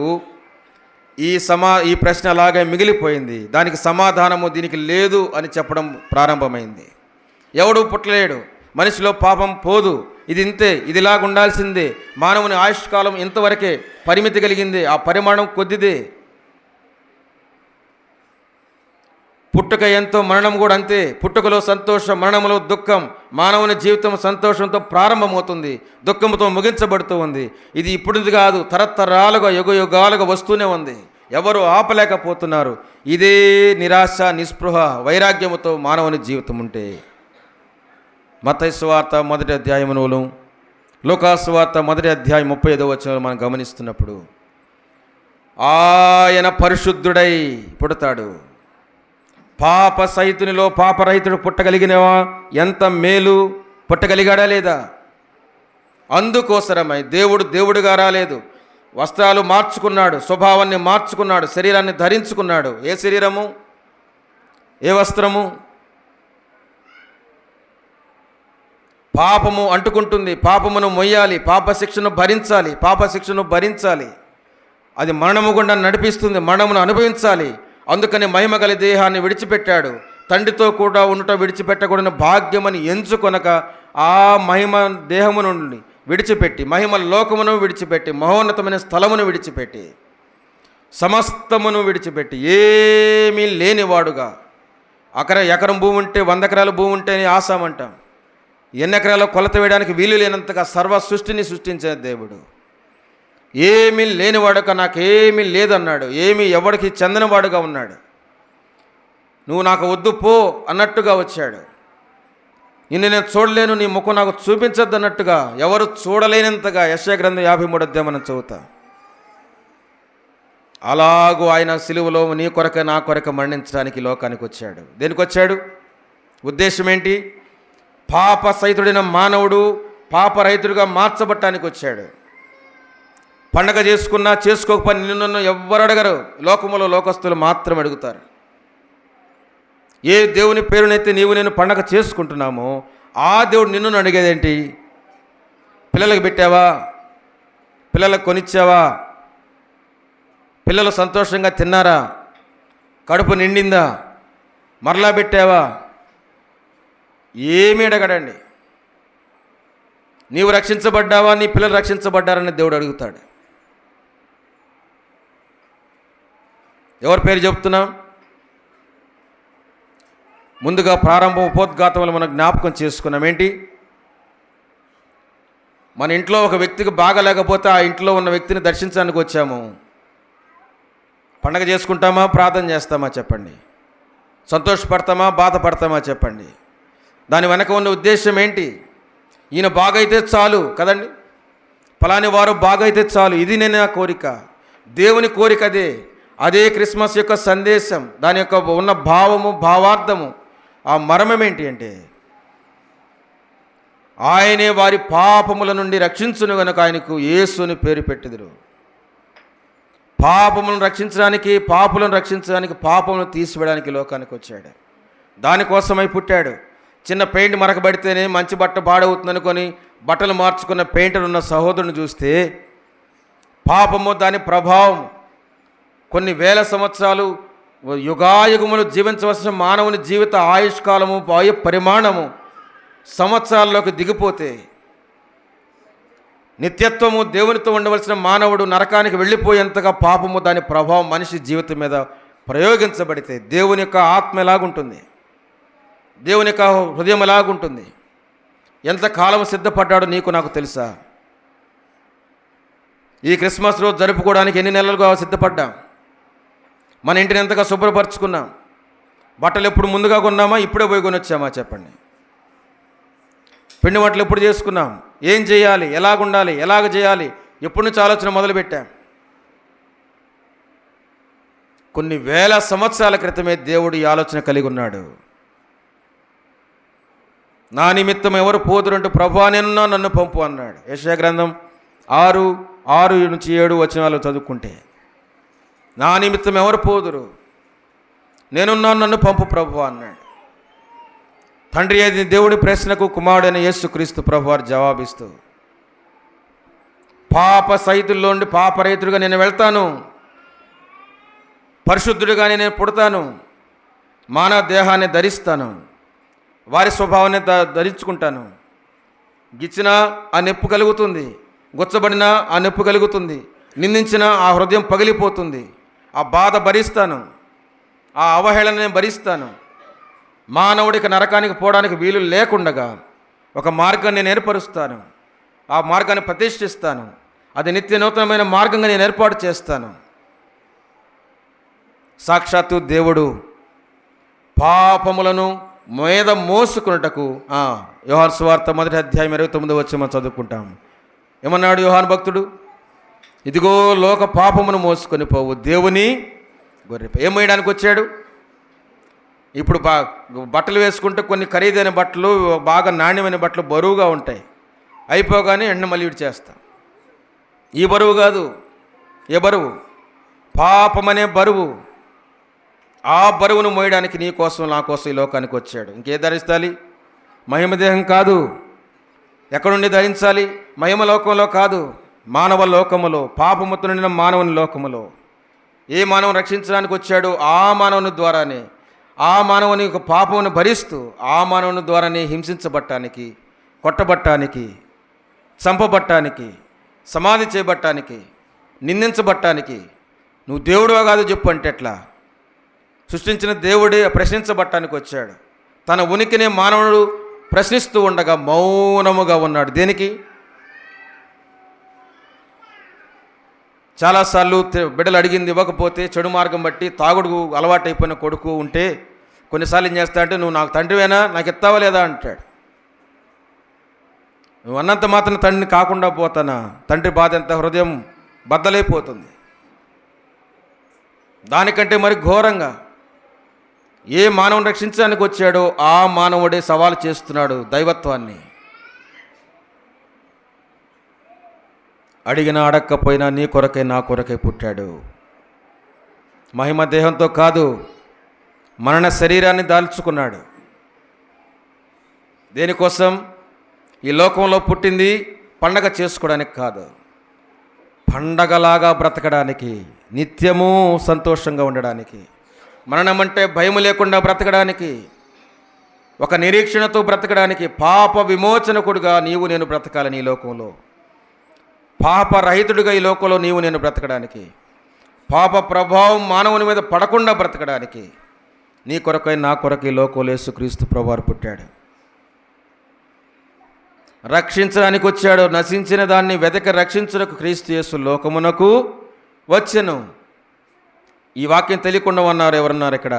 ఈ ప్రశ్న అలాగే మిగిలిపోయింది. దానికి సమాధానము దీనికి లేదు అని చెప్పడం ప్రారంభమైంది. ఎవడు పుట్టలేడు. మనిషిలో పాపం పోదు. ఇది ఇంతే, ఇదిలాగా ఉండాల్సిందే. మానవుని ఆయుష్కాలం ఇంతవరకే పరిమితి కలిగింది. ఆ పరిమాణం కొద్దిదే. పుట్టుక ఎంతో, మరణం కూడా అంతే. పుట్టుకలో సంతోషం, మరణంలో దుఃఖం. మానవుని జీవితం సంతోషంతో ప్రారంభమవుతుంది, దుఃఖంతో ముగించబడుతూ ఉంది. ఇది ఇప్పుడుది కాదు, తరతరాలుగా యుగ యుగాలుగా వస్తూనే ఉంది. ఎవరు ఆపలేకపోతున్నారు. ఇదే నిరాశ, నిస్పృహ, వైరాగ్యముతో మానవుని జీవితం ఉంటే. మత్తయి సువార్త 1వ అధ్యాయమును, లూకా సువార్త 1వ అధ్యాయం 35వ వచనంలో మనం గమనిస్తున్నప్పుడు, ఆయన పరిశుద్ధుడై పుడతాడు. పాప సహితునిలో పాపరహితుడు పుట్టగలిగినవా? ఎంత మేలు! పుట్టగలిగాడా లేదా? అందుకోసరమై దేవుడుగా రాలేదు. వస్త్రాలు మార్చుకున్నాడు, స్వభావాన్ని మార్చుకున్నాడు, శరీరాన్ని ధరించుకున్నాడు. ఏ శరీరము, ఏ వస్త్రము? పాపము అంటుకుంటుంది, పాపమును మొయ్యాలి, పాప శిక్షను భరించాలి. అది మరణము గుండా నడిపిస్తుంది, మరణమును అనుభవించాలి. అందుకని మహిమగల దేహాన్ని విడిచిపెట్టాడు. తండ్రితో కూడా ఉండుట విడిచిపెట్టకూడని భాగ్యమని ఎంచుకొనక ఆ మహిమ దేహము నుండి విడిచిపెట్టి, మహిమ లోకమును విడిచిపెట్టి, మహోన్నతమైన స్థలమును విడిచిపెట్టి, సమస్తమును విడిచిపెట్టి, ఏమీ లేనివాడుగా, ఎకరం భూమి ఉంటే 100 ఎకరాల భూమి ఉంటేనే ఆసామంటాం. ఎన్ని ఎకరాల కొలత వేయడానికి వీలు లేనంతగా సర్వ సృష్టిని సృష్టించే దేవుడు. ఏమీ లేనివాడుగా నాకేమీ లేదన్నాడు. ఏమీ ఎవడికి చెందనివాడుగా ఉన్నాడు. నువ్వు నాకు వద్దు పో అన్నట్టుగా వచ్చాడు. నిన్ను నేను చూడలేను, నీ ముఖం నాకు చూపించద్దు అన్నట్టుగా, ఎవరు చూడలేనంతగా యెషయా గ్రంథం 53వ అధ్యాయం మనం చదువుతాం. అలాగూ ఆయన సిలువలో నీ కొరక నా కొరక మరణించడానికి లోకానికి వచ్చాడు. దేనికి వచ్చాడు? ఉద్దేశం ఏంటి? పాప సహితుడైన మానవుడు పాపరహితుడిగా మార్చబట్టానికి వచ్చాడు. పండగ చేసుకున్నా చేసుకోకపోయినా నిన్ను ఎవ్వరు అడగరు. లోకములో లోకస్తులు మాత్రం అడుగుతారు. ఏ దేవుని పేరునైతే నేను పండగ చేసుకుంటున్నామో ఆ దేవుడు నిన్ను అడిగేదేంటి? పిల్లలకు పెట్టావా? పిల్లలకు కొనిచ్చావా? పిల్లలు సంతోషంగా తిన్నారా? కడుపు నిండిందా? మరలా పెట్టావా? ఏమీ అడగడండి. నీవు రక్షించబడ్డావా, నీ పిల్లలు రక్షించబడ్డారని దేవుడు అడుగుతాడు. ఎవరి పేరు చెప్తున్నాం? ముందుగా ప్రారంభం ఉపోద్ఘాతంలో మనం జ్ఞాపకం చేసుకున్నాం. ఏంటి? మన ఇంట్లో ఒక వ్యక్తికి బాగలేకపోతే ఆ ఇంట్లో ఉన్న వ్యక్తిని దర్శించడానికి వచ్చాము. పండగ చేసుకుంటామా, ప్రార్థన చేస్తామా చెప్పండి? సంతోషపడతామా, బాధపడతామా చెప్పండి? దాని వెనక ఉన్న ఉద్దేశం ఏంటి? ఈయన బాగైతే చాలు కదండి, ఫలాని వారు బాగైతే చాలు. ఇది నేను నా కోరిక, దేవుని కోరిక. అదే క్రిస్మస్ యొక్క సందేశం. దాని యొక్క ఉన్న భావము, భావార్థము, ఆ మర్మం ఏంటి అంటే, ఆయనే వారి పాపముల నుండి రక్షించును గనుక ఆయనకు యేసుని పేరు పెట్టెదరు. పాపములను రక్షించడానికి, పాపులను రక్షించడానికి, పాపములను తీసివేయడానికి లోకానికి వచ్చాడు. దానికోసమై పుట్టాడు. చిన్న పెయింట్ మరకబడితేనే మంచి బట్ట పాడవుతుందనుకొని బట్టలు మార్చుకున్న పెయింటర్ ఉన్న సహోదరుని చూస్తే, పాపము, దాని ప్రభావం కొన్ని వేల సంవత్సరాలు, యుగాయుగములు జీవించవలసిన మానవుని జీవిత ఆయుష్కాలము, ఆయు పరిమాణము సంవత్సరాల్లోకి దిగిపోతే, నిత్యత్వము దేవునితో ఉండవలసిన మానవుడు నరకానికి వెళ్ళిపోయేంతగా పాపము, దాని ప్రభావం మనిషి జీవితం మీద ప్రయోగించబడితే దేవుని యొక్క ఆత్మ ఎలాగుంటుంది, దేవుని యొక్క హృదయం ఎలాగుంటుంది, ఎంతకాలం సిద్ధపడ్డాడో నీకు నాకు తెలుసా? ఈ క్రిస్మస్ రోజు జరుపుకోవడానికి ఎన్ని నెలలుగా సిద్ధపడ్డాం? మన ఇంటిని ఎంతగా శుభ్రపరచుకున్నాం? బట్టలు ఎప్పుడు ముందుగా కొన్నామా, ఇప్పుడే పోయి కొనొచ్చామా చెప్పండి? పిండి వంటలు ఎప్పుడు చేసుకున్నాం? ఏం చేయాలి, ఎలాగుండాలి, ఎలాగ చేయాలి, ఎప్పటి నుంచి ఆలోచన మొదలుపెట్టాం? కొన్ని వేల సంవత్సరాల క్రితమే దేవుడు ఈ ఆలోచన కలిగి ఉన్నాడు. నా నిమిత్తం ఎవరు పోదురంటూ ప్రభువా నేనున్నా, నన్ను పంపు అన్నాడు. యెషయా గ్రంథం 6:6-7 వచనాలు చదువుకుంటే, నా నిమిత్తం ఎవరు పోదురు, నేనున్నాను, నన్ను పంపు ప్రభువా అన్నాడు. తండ్రి అయిన దేవుడి ప్రశ్నకు కుమారుడైన యేసుక్రీస్తు ప్రభువారు జవాబిస్తూ, పాప సహితుల్లో నుండి పాపరహితుడిగా నేను వెళ్తాను, పరిశుద్ధుడిగానే నేను పుడతాను, మానవ దేహాన్ని ధరిస్తాను, వారి స్వభావాన్ని ధరించుకుంటాను. గిచ్చినా ఆ నొప్పి కలుగుతుంది, గుచ్చబడినా ఆ నొప్పి కలుగుతుంది, నిందించినా ఆ హృదయం పగిలిపోతుంది. ఆ బాధ భరిస్తాను, ఆ అవహేళన నేను భరిస్తాను. మానవుడికి నరకానికి పోవడానికి వీలు లేకుండగా ఒక మార్గాన్ని నేను ఏర్పరుస్తాను. ఆ మార్గాన్ని ప్రతిష్ఠిస్తాను. అది నిత్య నూతనమైన మార్గంగా నేను ఏర్పాటు చేస్తాను. సాక్షాత్తు దేవుడు పాపములను మీద మోసుకున్నటకు యోహాను సువార్త 1:29 మనం చదువుకుంటాం. ఏమన్నాడు యోహాను భక్తుడు? ఇదిగో లోక పాపమును మోసుకొని పోవు దేవుని గొర్రె. ఏం వేయడానికి వచ్చాడు? ఇప్పుడు బట్టలు వేసుకుంటే కొన్ని ఖరీదైన బట్టలు, బాగా నాణ్యమైన బట్టలు బరువుగా ఉంటాయి. అయిపోగానే ఎండ మళ్ళీ చేస్తాం. ఈ బరువు కాదు. ఏ బరువు? పాపమనే బరువు. ఆ బరువును మోయడానికి నీ కోసం నా కోసం ఈ లోకానికి వచ్చాడు. ఇంకే ధరించాలి? మహిమదేహం కాదు. ఎక్కడుండి ధరించాలి? మహిమ లోకంలో కాదు, మానవ లోకములో, పాపముతో నిండిన మానవుని లోకములో. ఏ మానవుని రక్షించడానికి వచ్చాడు? ఆ మానవుని ద్వారానే, ఆ మానవుని యొక్క పాపమును భరిస్తూ ఆ మానవుని ద్వారానే హింసించబట్టానికి, కొట్టబట్టానికి, చంపబట్టానికి, సమాధి చేయబట్టానికి, నిందించబట్టానికి. నువ్వు దేవుడువా కాదు చెప్పు అంటే ఎట్లా? సృష్టించిన దేవుడే ప్రశ్నించబట్టానికి వచ్చాడు. తన ఉనికినే మానవుడు ప్రశ్నిస్తూ ఉండగా మౌనముగా ఉన్నాడు. దేనికి? చాలాసార్లు బిడ్డలు అడిగింది ఇవ్వకపోతే, చెడు మార్గం బట్టి తాగుడు అలవాటైపోయిన కొడుకు ఉంటే కొన్నిసార్లు ఏం చేస్తా అంటే, నువ్వు నాకు తండ్రివేనా, నాకు ఇస్తావా లేదా అంటాడు. నువ్వు అన్నంత మాత్రం తండ్రిని కాకుండా పోతానా? తండ్రి బాధ ఎంత, హృదయం బద్దలైపోతుంది. దానికంటే మరి ఘోరంగా ఏ మానవుని రక్షించడానికి వచ్చాడో ఆ మానవుడే సవాలు చేస్తున్నాడు దైవత్వాన్ని. అడిగినా అడక్కపోయినా నీ కొరకై నా కొరకై పుట్టాడు. మహిమ దేహంతో కాదు, మరణ శరీరాన్ని దాల్చుకున్నాడు. దేనికోసం? ఈ లోకంలో పుట్టింది పండగ చేసుకోవడానికి కాదు, పండగలాగా బ్రతకడానికి, నిత్యము సంతోషంగా ఉండడానికి, మరణం అంటే భయం లేకుండా బ్రతకడానికి, ఒక నిరీక్షణతో బ్రతకడానికి, పాప విమోచనకుడుగా నీవు నేను బ్రతకాలని ఈ లోకంలో, పాపరహితుడిగా ఈ లోకంలో నీవు నేను బ్రతకడానికి, పాప ప్రభావం మానవుని మీద పడకుండా బ్రతకడానికి నీ కొరకై నా కొరకు ఈ లోకంలో యేసుక్రీస్తు ప్రభువారు పుట్టాడు. రక్షించడానికి వచ్చాడు. నశించిన దాన్ని వెతక రక్షించుటకు క్రీస్తు యేసు లోకమునకు వచ్చెను. ఈ వాక్యం తెలియకుండా ఉన్నారు ఎవరున్నారు ఇక్కడ?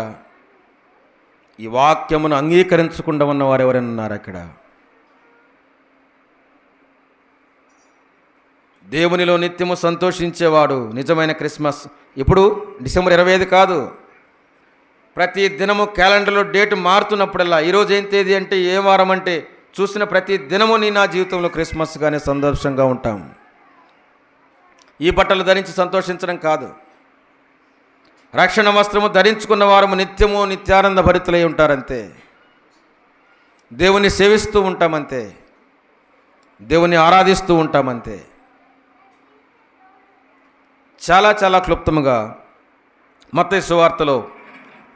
ఈ వాక్యమును అంగీకరించకుండా ఉన్నవారు ఎవరైనా ఉన్నారు ఇక్కడ? దేవునిలో నిత్యము సంతోషించేవాడు నిజమైన క్రిస్మస్. ఇప్పుడు డిసెంబర్ 25 కాదు, ప్రతి దినము క్యాలెండర్లో డేట్ మారుతున్నప్పుడల్లా ఈరోజు ఏం తేదీ అంటే, ఏ వారం అంటే చూసిన ప్రతి దినము నీ నా జీవితంలో క్రిస్మస్గానే సంతోషంగా ఉంటాం. ఈ బట్టలు ధరించి సంతోషించడం కాదు. రక్షణ వస్త్రము ధరించుకున్న వారము నిత్యము నిత్యానంద భరితులై ఉంటారంతే. దేవుని సేవిస్తూ ఉంటామంతే, దేవుని ఆరాధిస్తూ ఉంటామంతే. చాలా చాలా క్లుప్తముగా మత్తయి సువార్తలో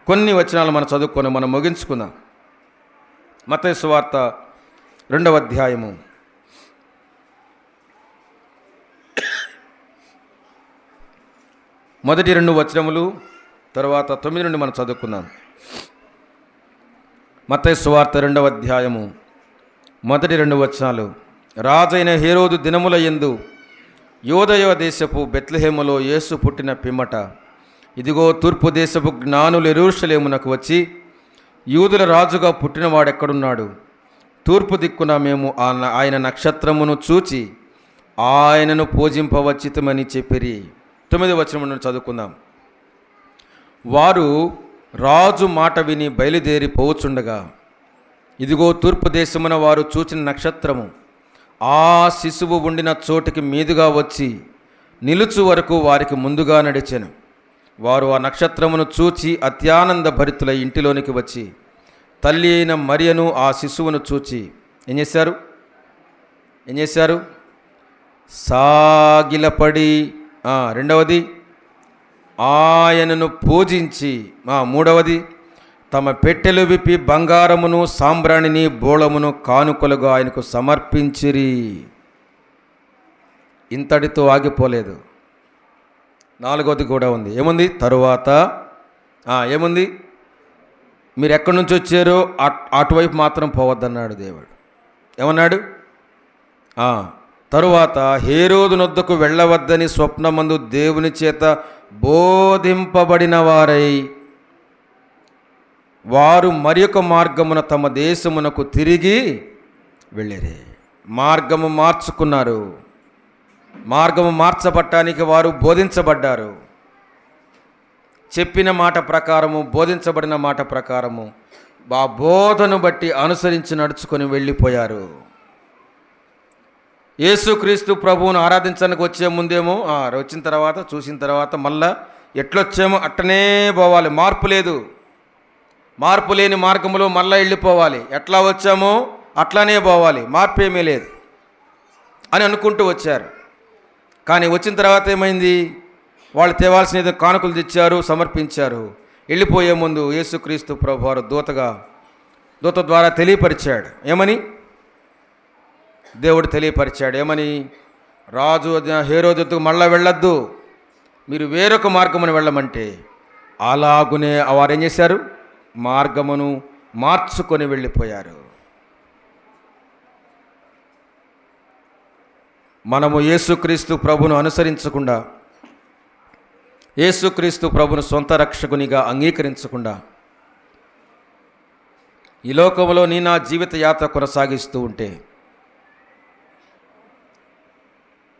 కొన్ని వచనాలు మనం చదువుకొని మనం ముగించుకుందాం. మత్తయి సువార్త 2వ అధ్యాయము మొదటి 2 వచనములు, తర్వాత 9 నుండి మనం చదువుకుందాం. మత్తయి సువార్త 2వ అధ్యాయము మొదటి 2 వచనాలు. రాజైన హేరోదు దినముల యందు యోదయ దేశపు బెత్లెహేములో యేసు పుట్టిన పిమ్మట, ఇదిగో తూర్పు దేశపు జ్ఞానులు యెరూషలేమునకు వచ్చి, యూదుల రాజుగా పుట్టినవాడెక్కడున్నాడు? తూర్పు దిక్కున మేము ఆయన నక్షత్రమును చూచి ఆయనను పూజింపవచ్చితమని చెప్పిరి. 9వ వచనం నుండి చదువుకుందాం. వారు రాజు మాట విని బయలుదేరి పోవుచుండగా, ఇదిగో తూర్పు దేశమున వారు చూచిన నక్షత్రము ఆ శిశువు ఉండిన చోటికి మీదుగా వచ్చి నిలుచు వరకు వారికి ముందుగా నడిచెను. వారు ఆ నక్షత్రమును చూచి అత్యానంద భరితులై ఇంటిలోనికి వచ్చి తల్లి అయిన మరియను ఆ శిశువును చూచి ఏం చేశారు? సాగిలపడి, రెండవది ఆయనను పూజించి, మూడవది తమ పెట్టెలు విప్పి బంగారమును సాంబ్రాణిని బోళమును కానుకలుగా ఆయనకు సమర్పించిరి. ఇంతటితో ఆగిపోలేదు, 4వది కూడా ఉంది. ఏముంది? తరువాత ఏముంది? మీరు ఎక్కడి నుంచి వచ్చారో అటువైపు మాత్రం పోవద్దన్నాడు దేవుడు. ఏమన్నాడు? తరువాత హేరోదు నొద్దకు వెళ్ళవద్దని స్వప్నమందు దేవుని చేత బోధింపబడిన వారై వారు మరి ఒక మార్గమున తమ దేశమునకు తిరిగి వెళ్ళిరి. మార్గము మార్చుకున్నారు. మార్గము మార్చబట్టానికి వారు బోధించబడ్డారు. చెప్పిన మాట ప్రకారము, బోధించబడిన మాట ప్రకారము ఆ బోధను బట్టి అనుసరించి నడుచుకొని వెళ్ళిపోయారు. యేసుక్రీస్తు ప్రభువును ఆరాధించడానికి వచ్చే ముందేమో వచ్చిన తర్వాత చూసిన తర్వాత మళ్ళా ఎట్లొచ్చామో అట్టనే పోవాలి. మార్పు లేదు. మార్పు లేని మార్గంలో మళ్ళీ వెళ్ళిపోవాలి. ఎట్లా వచ్చామో అట్లానే పోవాలి, మార్పు ఏమీ లేదు అని అనుకుంటూ వచ్చారు. కానీ వచ్చిన తర్వాత ఏమైంది? వాళ్ళు తేవాల్సిన కానుకలు తెచ్చారు, సమర్పించారు. వెళ్ళిపోయే ముందు యేసుక్రీస్తు ప్రభువారు దూత ద్వారా తెలియపరిచాడు. ఏమని? దేవుడు తెలియపరిచాడు. ఏమని? రాజు హేరోదుకు మళ్ళా వెళ్ళొద్దు, మీరు వేరొక మార్గమును వెళ్ళమంటే అలాగునే వారు ఏం చేశారు? మార్గమును మార్చుకొని వెళ్ళిపోయారు. మనము యేసుక్రీస్తు ప్రభును అనుసరించకుండా, యేసుక్రీస్తు ప్రభును సొంత రక్షకునిగా అంగీకరించకుండా ఈ లోకంలో నా జీవిత యాత్ర కొనసాగిస్తూ ఉంటే,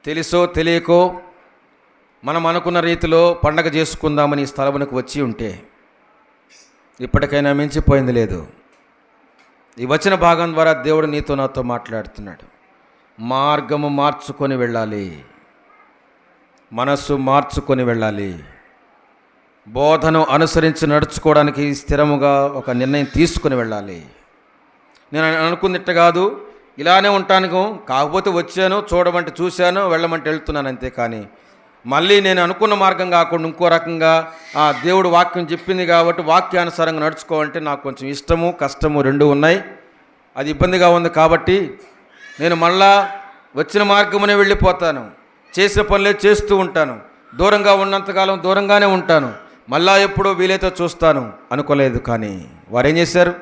తెలుసో తెలియకో మనం అనుకున్న రీతిలో పండగ చేసుకుందామని ఈ స్థలమునకు వచ్చి ఉంటే ఇప్పటికైనా మించిపోయింది లేదు. ఈ వచన భాగం ద్వారా దేవుడు నీతో నాతో మాట్లాడుతున్నాడు. మార్గము మార్చుకొని వెళ్ళాలి, మనస్సు మార్చుకొని వెళ్ళాలి. బోధను అనుసరించి నడుచుకోవడానికి స్థిరముగా ఒక నిర్ణయం తీసుకుని వెళ్ళాలి. నేను అనుకున్నట్టు కాదు, ఇలానే ఉంటాను, కాకపోతే వచ్చాను, చూడమంటే చూశాను, వెళ్ళమంటే వెళ్తున్నాను అంతే. కానీ మళ్ళీ నేను అనుకున్న మార్గం కాకుండా ఇంకో రకంగా దేవుడు వాక్యం చెప్పింది కాబట్టి వాక్యానుసారంగా నడుచుకోవాలంటే నాకు కొంచెం ఇష్టము కష్టము రెండు ఉన్నాయి. అది ఇబ్బందిగా ఉంది. కాబట్టి నేను మళ్ళా వచ్చిన మార్గమునే వెళ్ళిపోతాను, చేసిన పనులే చేస్తూ ఉంటాను, దూరంగా ఉన్నంతకాలం దూరంగానే ఉంటాను, మళ్ళా ఎప్పుడో వీలైతే చూస్తాను అనుకోలేదు. కానీ వారేం చేశారు?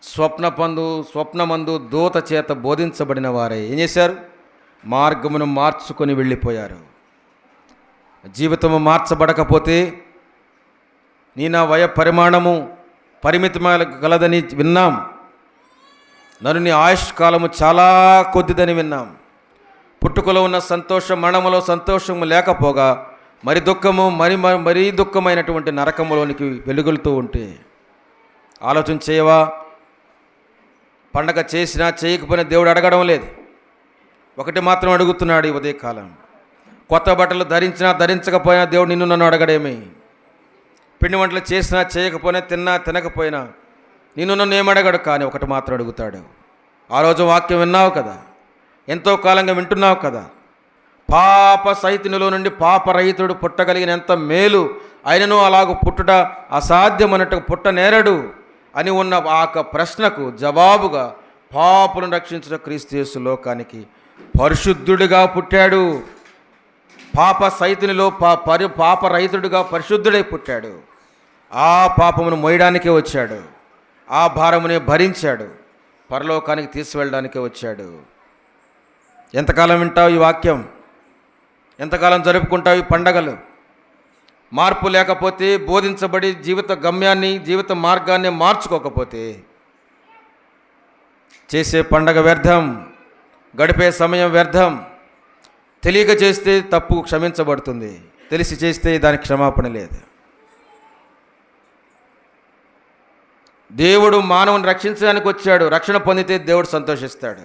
స్వప్నమందు దూత చేత బోధించబడిన వారే ఏం చేశారు? మార్గమును మార్చుకొని వెళ్ళిపోయారు. జీవితము మార్చబడకపోతే నా వయ పరిమాణము పరిమితమైన గలదని విన్నాం. నీ ఆయుష్కాలము చాలా కొద్దిదని విన్నాం. పుట్టుకలో ఉన్న సంతోషం, మరణములో సంతోషము లేకపోగా మరి దుఃఖము మరీ దుఃఖమైనటువంటి నరకములోనికి వెలుగులుతూ ఉంటే ఆలోచన చేయవా? పండగ చేసినా చేయకపోయినా దేవుడు అడగడం లేదు. ఒకటి మాత్రం అడుగుతున్నాడు ఈ ఉదయకాలం. కొత్త బట్టలు ధరించినా ధరించకపోయినా దేవుడు నిన్ను నన్ను అడగడేమి? పిండి వంటలు చేసినా చేయకపోయినా తిన్నా తినకపోయినా నిన్ను నన్ను ఏమడగడు. కానీ ఒకటి మాత్రం అడుగుతాడు. ఆ రోజు వాక్యం విన్నావు కదా, ఎంతో కాలంగా వింటున్నావు కదా, పాప సైతునిలో నుండి పాపరహితుడు పుట్టగలిగిన ఎంత మేలు, ఆయనను అలాగ పుట్టుట అసాధ్యమన్నట్టు పుట్టనేరడు అని ఉన్న ఆ ప్రశ్నకు జవాబుగా పాపులను రక్షించిన క్రీస్తు యేసు లోకానికి పరిశుద్ధుడిగా పుట్టాడు. పాప సైతునిలో పాపరహితుడిగా పరిశుద్ధుడై పుట్టాడు. ఆ పాపమును మోయడానికే వచ్చాడు, ఆ భారమునే భరించాడు, పరలోకానికి తీసుకువెళ్ళడానికే వచ్చాడు. ఎంతకాలం వింటావు ఈ వాక్యం? ఎంతకాలం జరుపుకుంటావు ఈ పండగలు? మార్పు లేకపోతే, బోధించబడి జీవిత గమ్యాన్ని జీవిత మార్గాన్ని మార్చుకోకపోతే చేసే పండగ వ్యర్థం, గడిపే సమయం వ్యర్థం. తెలియక చేస్తే తప్పు క్షమించబడుతుంది, తెలిసి చేస్తే దానికి క్షమాపణ లేదు. దేవుడు మానవుని రక్షించడానికి వచ్చాడు. రక్షణ పొందితే దేవుడు సంతోషిస్తాడు.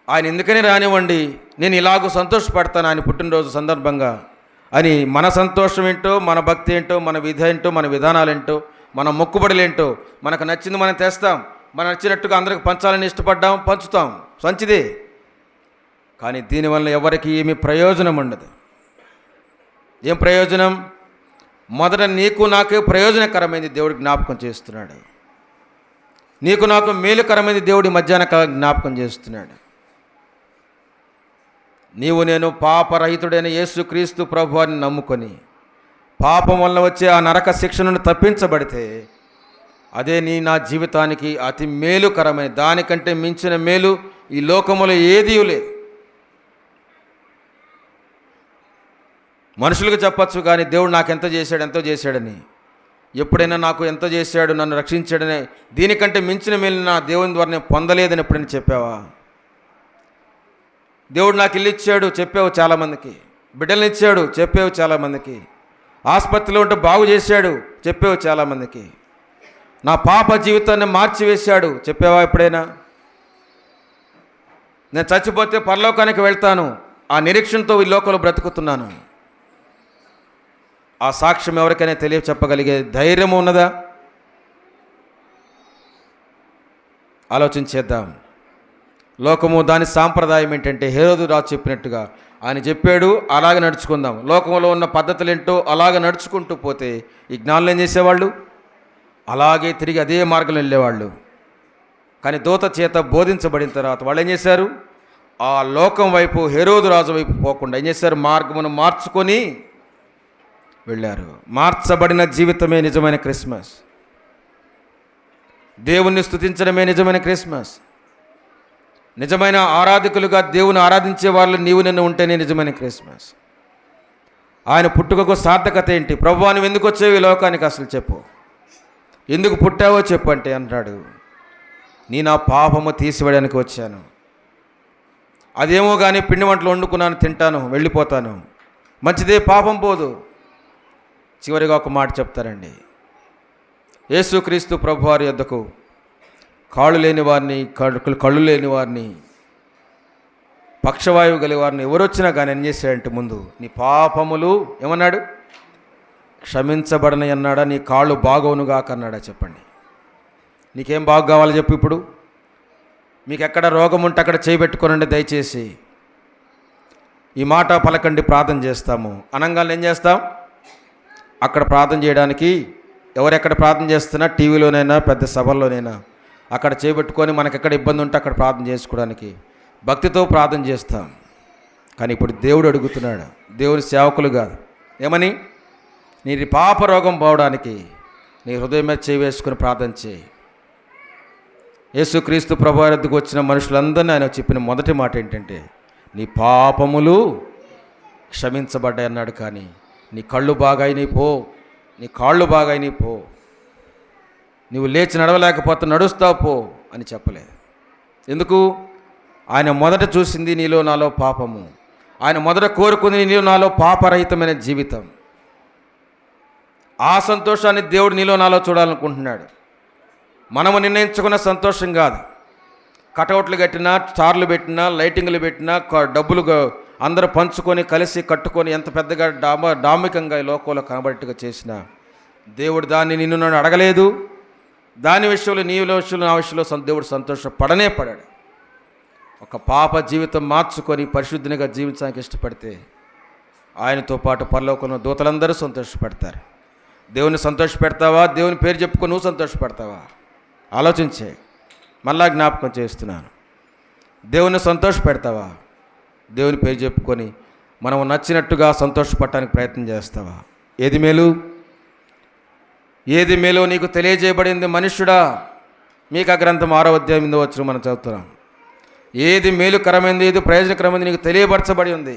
ఆయన ఎందుకని రానివ్వండి, నేను ఇలాగూ సంతోషపడతాను ఆయన పుట్టినరోజు సందర్భంగా అని మన సంతోషం ఏంటో, మన భక్తి ఏంటో, మన విధి ఏంటో, మన విధానాలేంటో, మన మొక్కుబడులేంటో మనకు నచ్చింది మనం తెస్తాం. మనం నచ్చినట్టుగా అందరికి పంచాలని ఇష్టపడ్డాం, పంచుతాం, మంచిదే. కానీ దీనివల్ల ఎవరికి ఏమీ ప్రయోజనం ఉండదు. ఏం ప్రయోజనం? మొదట నీకు నాకే ప్రయోజనకరమైంది దేవుడు జ్ఞాపకం చేస్తున్నాడు. నీకు నాకు మేలుకరమైంది దేవుడి మధ్యాహ్న జ్ఞాపకం చేస్తున్నాడు. నీవు నేను పాపరహితుడైన యేసుక్రీస్తు ప్రభువాన్ని నమ్ముకొని పాపం వల్ల వచ్చే ఆ నరక శిక్ష నుండి తప్పించబడితే అదే నా జీవితానికి అతి మేలుకరమైన, దానికంటే మించిన మేలు ఈ లోకములో ఏదీ లేదు. మనుషులకు చెప్పచ్చు కానీ దేవుడు నాకు ఎంతో చేశాడని, ఎప్పుడైనా నాకు ఎంత చేశాడు, నన్ను రక్షించాడని, దీనికంటే మించిన మేలు నా దేవుని ద్వారా నేను పొందలేదని ఎప్పుడైనా చెప్పావా? దేవుడు నాకు ఇల్లు ఇచ్చాడు చెప్పావు చాలామందికి, బిడ్డలను ఇచ్చాడు చెప్పావు చాలామందికి, ఆసుపత్రిలో ఉంటే బాగు చేశాడు చెప్పావు చాలామందికి, నా పాప జీవితాన్ని మార్చివేశాడు చెప్పావా ఎప్పుడైనా? నేను చచ్చిపోతే పరలోకానికి వెళ్తాను ఆ నిరీక్షణతో ఈ లోకంలో బ్రతుకుతున్నాను. ఆ సాక్ష్యం ఎవరికైనా తెలియ చెప్పగలిగే ధైర్యం ఉన్నదా? ఆలోచించేద్దాం. లోకము దాని సాంప్రదాయం ఏంటంటే హేరోదు రాజు చెప్పినట్టుగా ఆయన చెప్పాడు, అలాగే నడుచుకుందాం. లోకంలో ఉన్న పద్ధతులు ఏంటో అలాగే నడుచుకుంటూ పోతే ఈ జ్ఞానులు ఏం చేసేవాళ్ళు? అలాగే తిరిగి అదే మార్గంలో వెళ్ళేవాళ్ళు. కానీ దూత చేత బోధించబడిన తర్వాత వాళ్ళు ఏం చేశారు? ఆ లోకం వైపు, హేరోదు రాజు వైపు పోకుండా ఏం చేశారు? మార్గమును మార్చుకొని వెళ్ళారు. మార్చబడిన జీవితమే నిజమైన క్రిస్మస్. దేవుణ్ణి స్తుతించడమే నిజమైన క్రిస్మస్. నిజమైన ఆరాధకులుగా దేవుని ఆరాధించే వాళ్ళు నీవు నిన్ను ఉంటేనే నిజమైన క్రిస్మస్. ఆయన పుట్టుకకు సార్థకత ఏంటి? ప్రభువా నువ్వు ఎందుకు వచ్చావు ఈ లోకానికి అసలు చెప్పు, ఎందుకు పుట్టావో చెప్పు అంటే అంటాడు, నా పాపము తీసివేయడానికి వచ్చాను. అదేమో కానీ పిండి వంటలు వండుకున్నాను, తింటాను, వెళ్ళిపోతాను, మంచిదే, పాపం పోదు. చివరిగా ఒక మాట చెప్తారండి, యేసుక్రీస్తు ప్రభువారి యొద్దకు కాళ్ళు లేని వారిని, కళ్ళు లేని వారిని, పక్షవాయువు గల వారిని ఎవరొచ్చినా కానీ ఏం చేశాడంటే ముందు నీ పాపములు ఏమన్నాడు? క్షమించబడని అన్నాడా? నీ కాళ్ళు బాగోనుగాక అన్నాడా? చెప్పండి, నీకేం బాగు కావాలి చెప్పు. ఇప్పుడు మీకు ఎక్కడ రోగం ఉంటే అక్కడ చేయబెట్టుకోనండి దయచేసి. ఈ మాట పలకండి, ప్రార్థన చేస్తాము అనంగానే ఏం చేస్తాం? అక్కడ ప్రార్థన చేయడానికి ఎవరెక్కడ ప్రార్థన చేస్తున్నా, టీవీలోనైనా పెద్ద సభల్లోనైనా అక్కడ చేయబెట్టుకొని మనకెక్కడ ఇబ్బంది ఉంటే అక్కడ ప్రార్థన చేసుకోవడానికి భక్తితో ప్రార్థన చేస్తాం. కానీ ఇప్పుడు దేవుడు అడుగుతున్నాడు, దేవుని సేవకులు కాదు, ఏమని? నీ పాప రోగం పోవడానికి నీ హృదయం మీద చేయి వేసుకుని ప్రార్థన చేయి. యేసుక్రీస్తు ప్రభువారి వద్దకు వచ్చిన మనుషులందరినీ ఆయన చెప్పిన మొదటి మాట ఏంటంటే నీ పాపములు క్షమించబడ్డాయి అన్నాడు. కానీ నీ కళ్ళు బాగాయినాయి పో, నీ కాళ్ళు బాగాయినాయి పో, నువ్వు లేచి నడవలేకపోతే నడుస్తావు పో అని చెప్పలేదు. ఎందుకు? ఆయన మొదట చూసింది నీలో నాలో పాపము. ఆయన మొదట కోరుకుంది నీలో నాలో పాపరహితమైన జీవితం. ఆ సంతోషాన్ని దేవుడు నీలో నాలో చూడాలనుకుంటున్నాడు. మనము నిర్ణయించుకున్న సంతోషం కాదు. కటౌట్లు కట్టినా, స్టార్లు పెట్టినా, లైటింగ్లు పెట్టినా, డబ్బులు అందరూ పంచుకొని కలిసి కట్టుకొని ఎంత పెద్దగా డాంబికంగా ఈ లోకంలో కనబడేట్టుగా చేసినా దేవుడు దాన్ని నిన్ను నన్ను అడగలేదు. దాని విషయంలో, నీ విషయంలో, నా విషయంలో దేవుడు సంతోషపడనే పడాడు. ఒక పాప జీవితం మార్చుకొని పరిశుద్ధినిగా జీవించడానికి ఇష్టపడితే ఆయనతో పాటు పరలోకంలో దూతలందరూ సంతోషపడతారు. దేవుని సంతోషపెడతావా? దేవుని పేరు చెప్పుకొని నువ్వు సంతోషపడతావా? ఆలోచించే. మళ్ళా జ్ఞాపకం చేస్తున్నాను, దేవుని సంతోషపెడతావా? దేవుని పేరు చెప్పుకొని మనం నచ్చినట్టుగా సంతోషపడటానికి ప్రయత్నం చేస్తావా? ఏది మేలు? ఏది మేలో నీకు తెలియజేయబడింది మనుష్యుడా. మీకా గ్రంథం 6వ అధ్యాయం 8వ వచనం మనం చదువుతున్నాం. ఏది మేలుకరమైంది, ఏది ప్రయోజనకరమైంది నీకు తెలియపరచబడి ఉంది.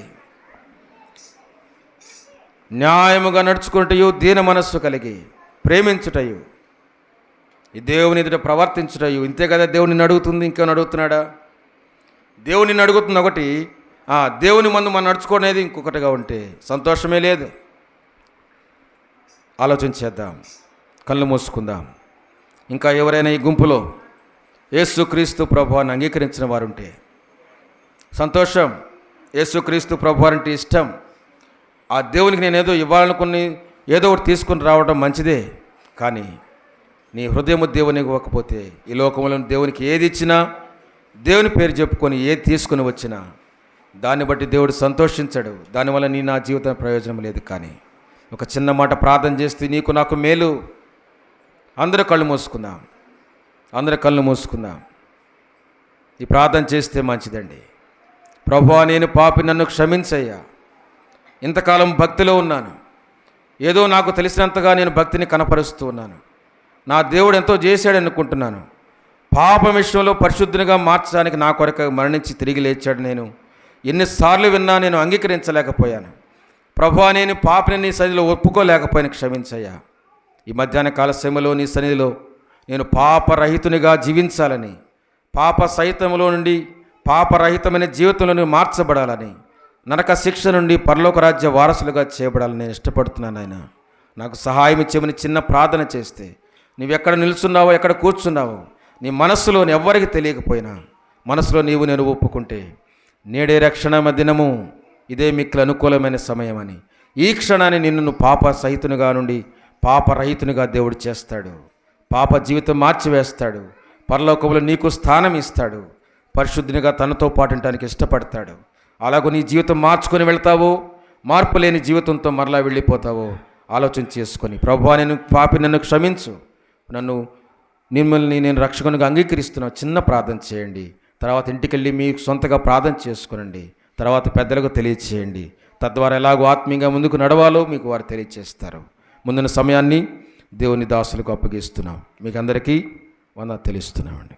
న్యాయముగా నడుచుకుంటయు, దీన మనస్సు కలిగి ప్రేమించుటయు, ఈ దేవుని ఎదుట ప్రవర్తించుటయు. ఇంతే కదా దేవుని అడుగుతుంది, ఇంకేమైనా అడుగుతున్నాడా? దేవుని అడుగుతుంది ఒకటి, దేవుని మందు మనం నడుచుకునేది ఇంకొకటిగా ఉంటే సంతోషమే లేదు. ఆలోచించేద్దాం, కళ్ళు మూసుకుందాం. ఇంకా ఎవరైనా ఈ గుంపులో యేసుక్రీస్తు ప్రభువాన్ని అంగీకరించిన వారుంటే సంతోషం. యేసుక్రీస్తు ప్రభువారంటే ఇష్టం. ఆ దేవునికి నేను ఏదో ఇవ్వాలనుకుని ఏదో ఒకటి తీసుకుని రావడం మంచిదే. కానీ నీ హృదయము దేవునికి ఇవ్వకపోతే ఈ లోకంలో దేవునికి ఏది ఇచ్చినా, దేవుని పేరు చెప్పుకొని ఏది తీసుకుని వచ్చినా దాన్ని బట్టి దేవుడు సంతోషించడు. దానివల్ల నా జీవితం ప్రయోజనం లేదు. కానీ ఒక చిన్న మాట ప్రార్థన చేస్తే నీకు నాకు మేలు. అందరూ కళ్ళు మూసుకుందాం, అందరూ కళ్ళు మూసుకుందాం. ఈ ప్రార్థన చేస్తే మంచిదండి. ప్రభువా, నేను పాపి, నన్ను క్షమించయ్యా. ఇంతకాలం భక్తిలో ఉన్నాను, ఏదో నాకు తెలిసినంతగా నేను భక్తిని కనపరుస్తూ ఉన్నాను. నా దేవుడు ఎంతో చేశాడు అనుకుంటున్నాను. పాపం విషయంలో పరిశుద్ధునిగా మార్చడానికి నా కొరకు మరణించి తిరిగి లేచాడు. నేను ఎన్నిసార్లు విన్నా నేను అంగీకరించలేకపోయాను. ప్రభువా, నేను పాపని నీ సన్నిధిలో ఒప్పుకోలేకపోయాను, క్షమించయ్యా. ఈ మధ్యాహ్న కాల సమయంలో నీ సన్నిధిలో నేను పాపరహితునిగా జీవించాలని, పాప సహితంలో నుండి పాపరహితమైన జీవితంలో మార్చబడాలని, నరక శిక్ష నుండి పరలోక రాజ్య వారసులుగా చేయబడాలని నేను ఇష్టపడుతున్నాను. ఆయన నాకు సహాయం ఇచ్చేమని చిన్న ప్రార్థన చేస్తే, నువ్వెక్కడ నిల్చున్నావో, ఎక్కడ కూర్చున్నావో, నీ మనస్సులోని ఎవ్వరికి తెలియకపోయినా మనసులో నీవు నేను ఒప్పుకుంటే, నేడే రక్షణ దినము, ఇదే మిక్కిలి అనుకూలమైన సమయం అని, ఈ క్షణాన్ని నిన్ను పాప సహితునిగా నుండి పాపరహితునిగా దేవుడు చేస్తాడు. పాప జీవితం మార్చివేస్తాడు. పరలోకంలో నీకు స్థానం ఇస్తాడు. పరిశుద్ధినిగా తనతో పాటు ఉండటానికి ఇష్టపడతాడు. అలాగూ నీ జీవితం మార్చుకొని వెళ్తావో, మార్పు లేని జీవితంతో మరలా వెళ్ళిపోతావో ఆలోచన చేసుకొని, ప్రభువా, నేను పాపి, నన్ను క్షమించు, మిమ్మల్ని నేను రక్షకునిగా అంగీకరిస్తున్నాను, చిన్న ప్రార్థన చేయండి. తర్వాత ఇంటికెళ్ళి మీకు సొంతగా ప్రార్థన చేసుకునండి. తర్వాత పెద్దలకు తెలియచేయండి. తద్వారా ఎలాగో ఆత్మీయంగా ముందుకు నడవాలో మీకు వారు తెలియచేస్తారు. ముందున్న సమయాన్ని దేవుని దాసులకు అప్పగిస్తున్నాం. మీకు అందరికీ వందనాలు తెలుస్తున్నామండి.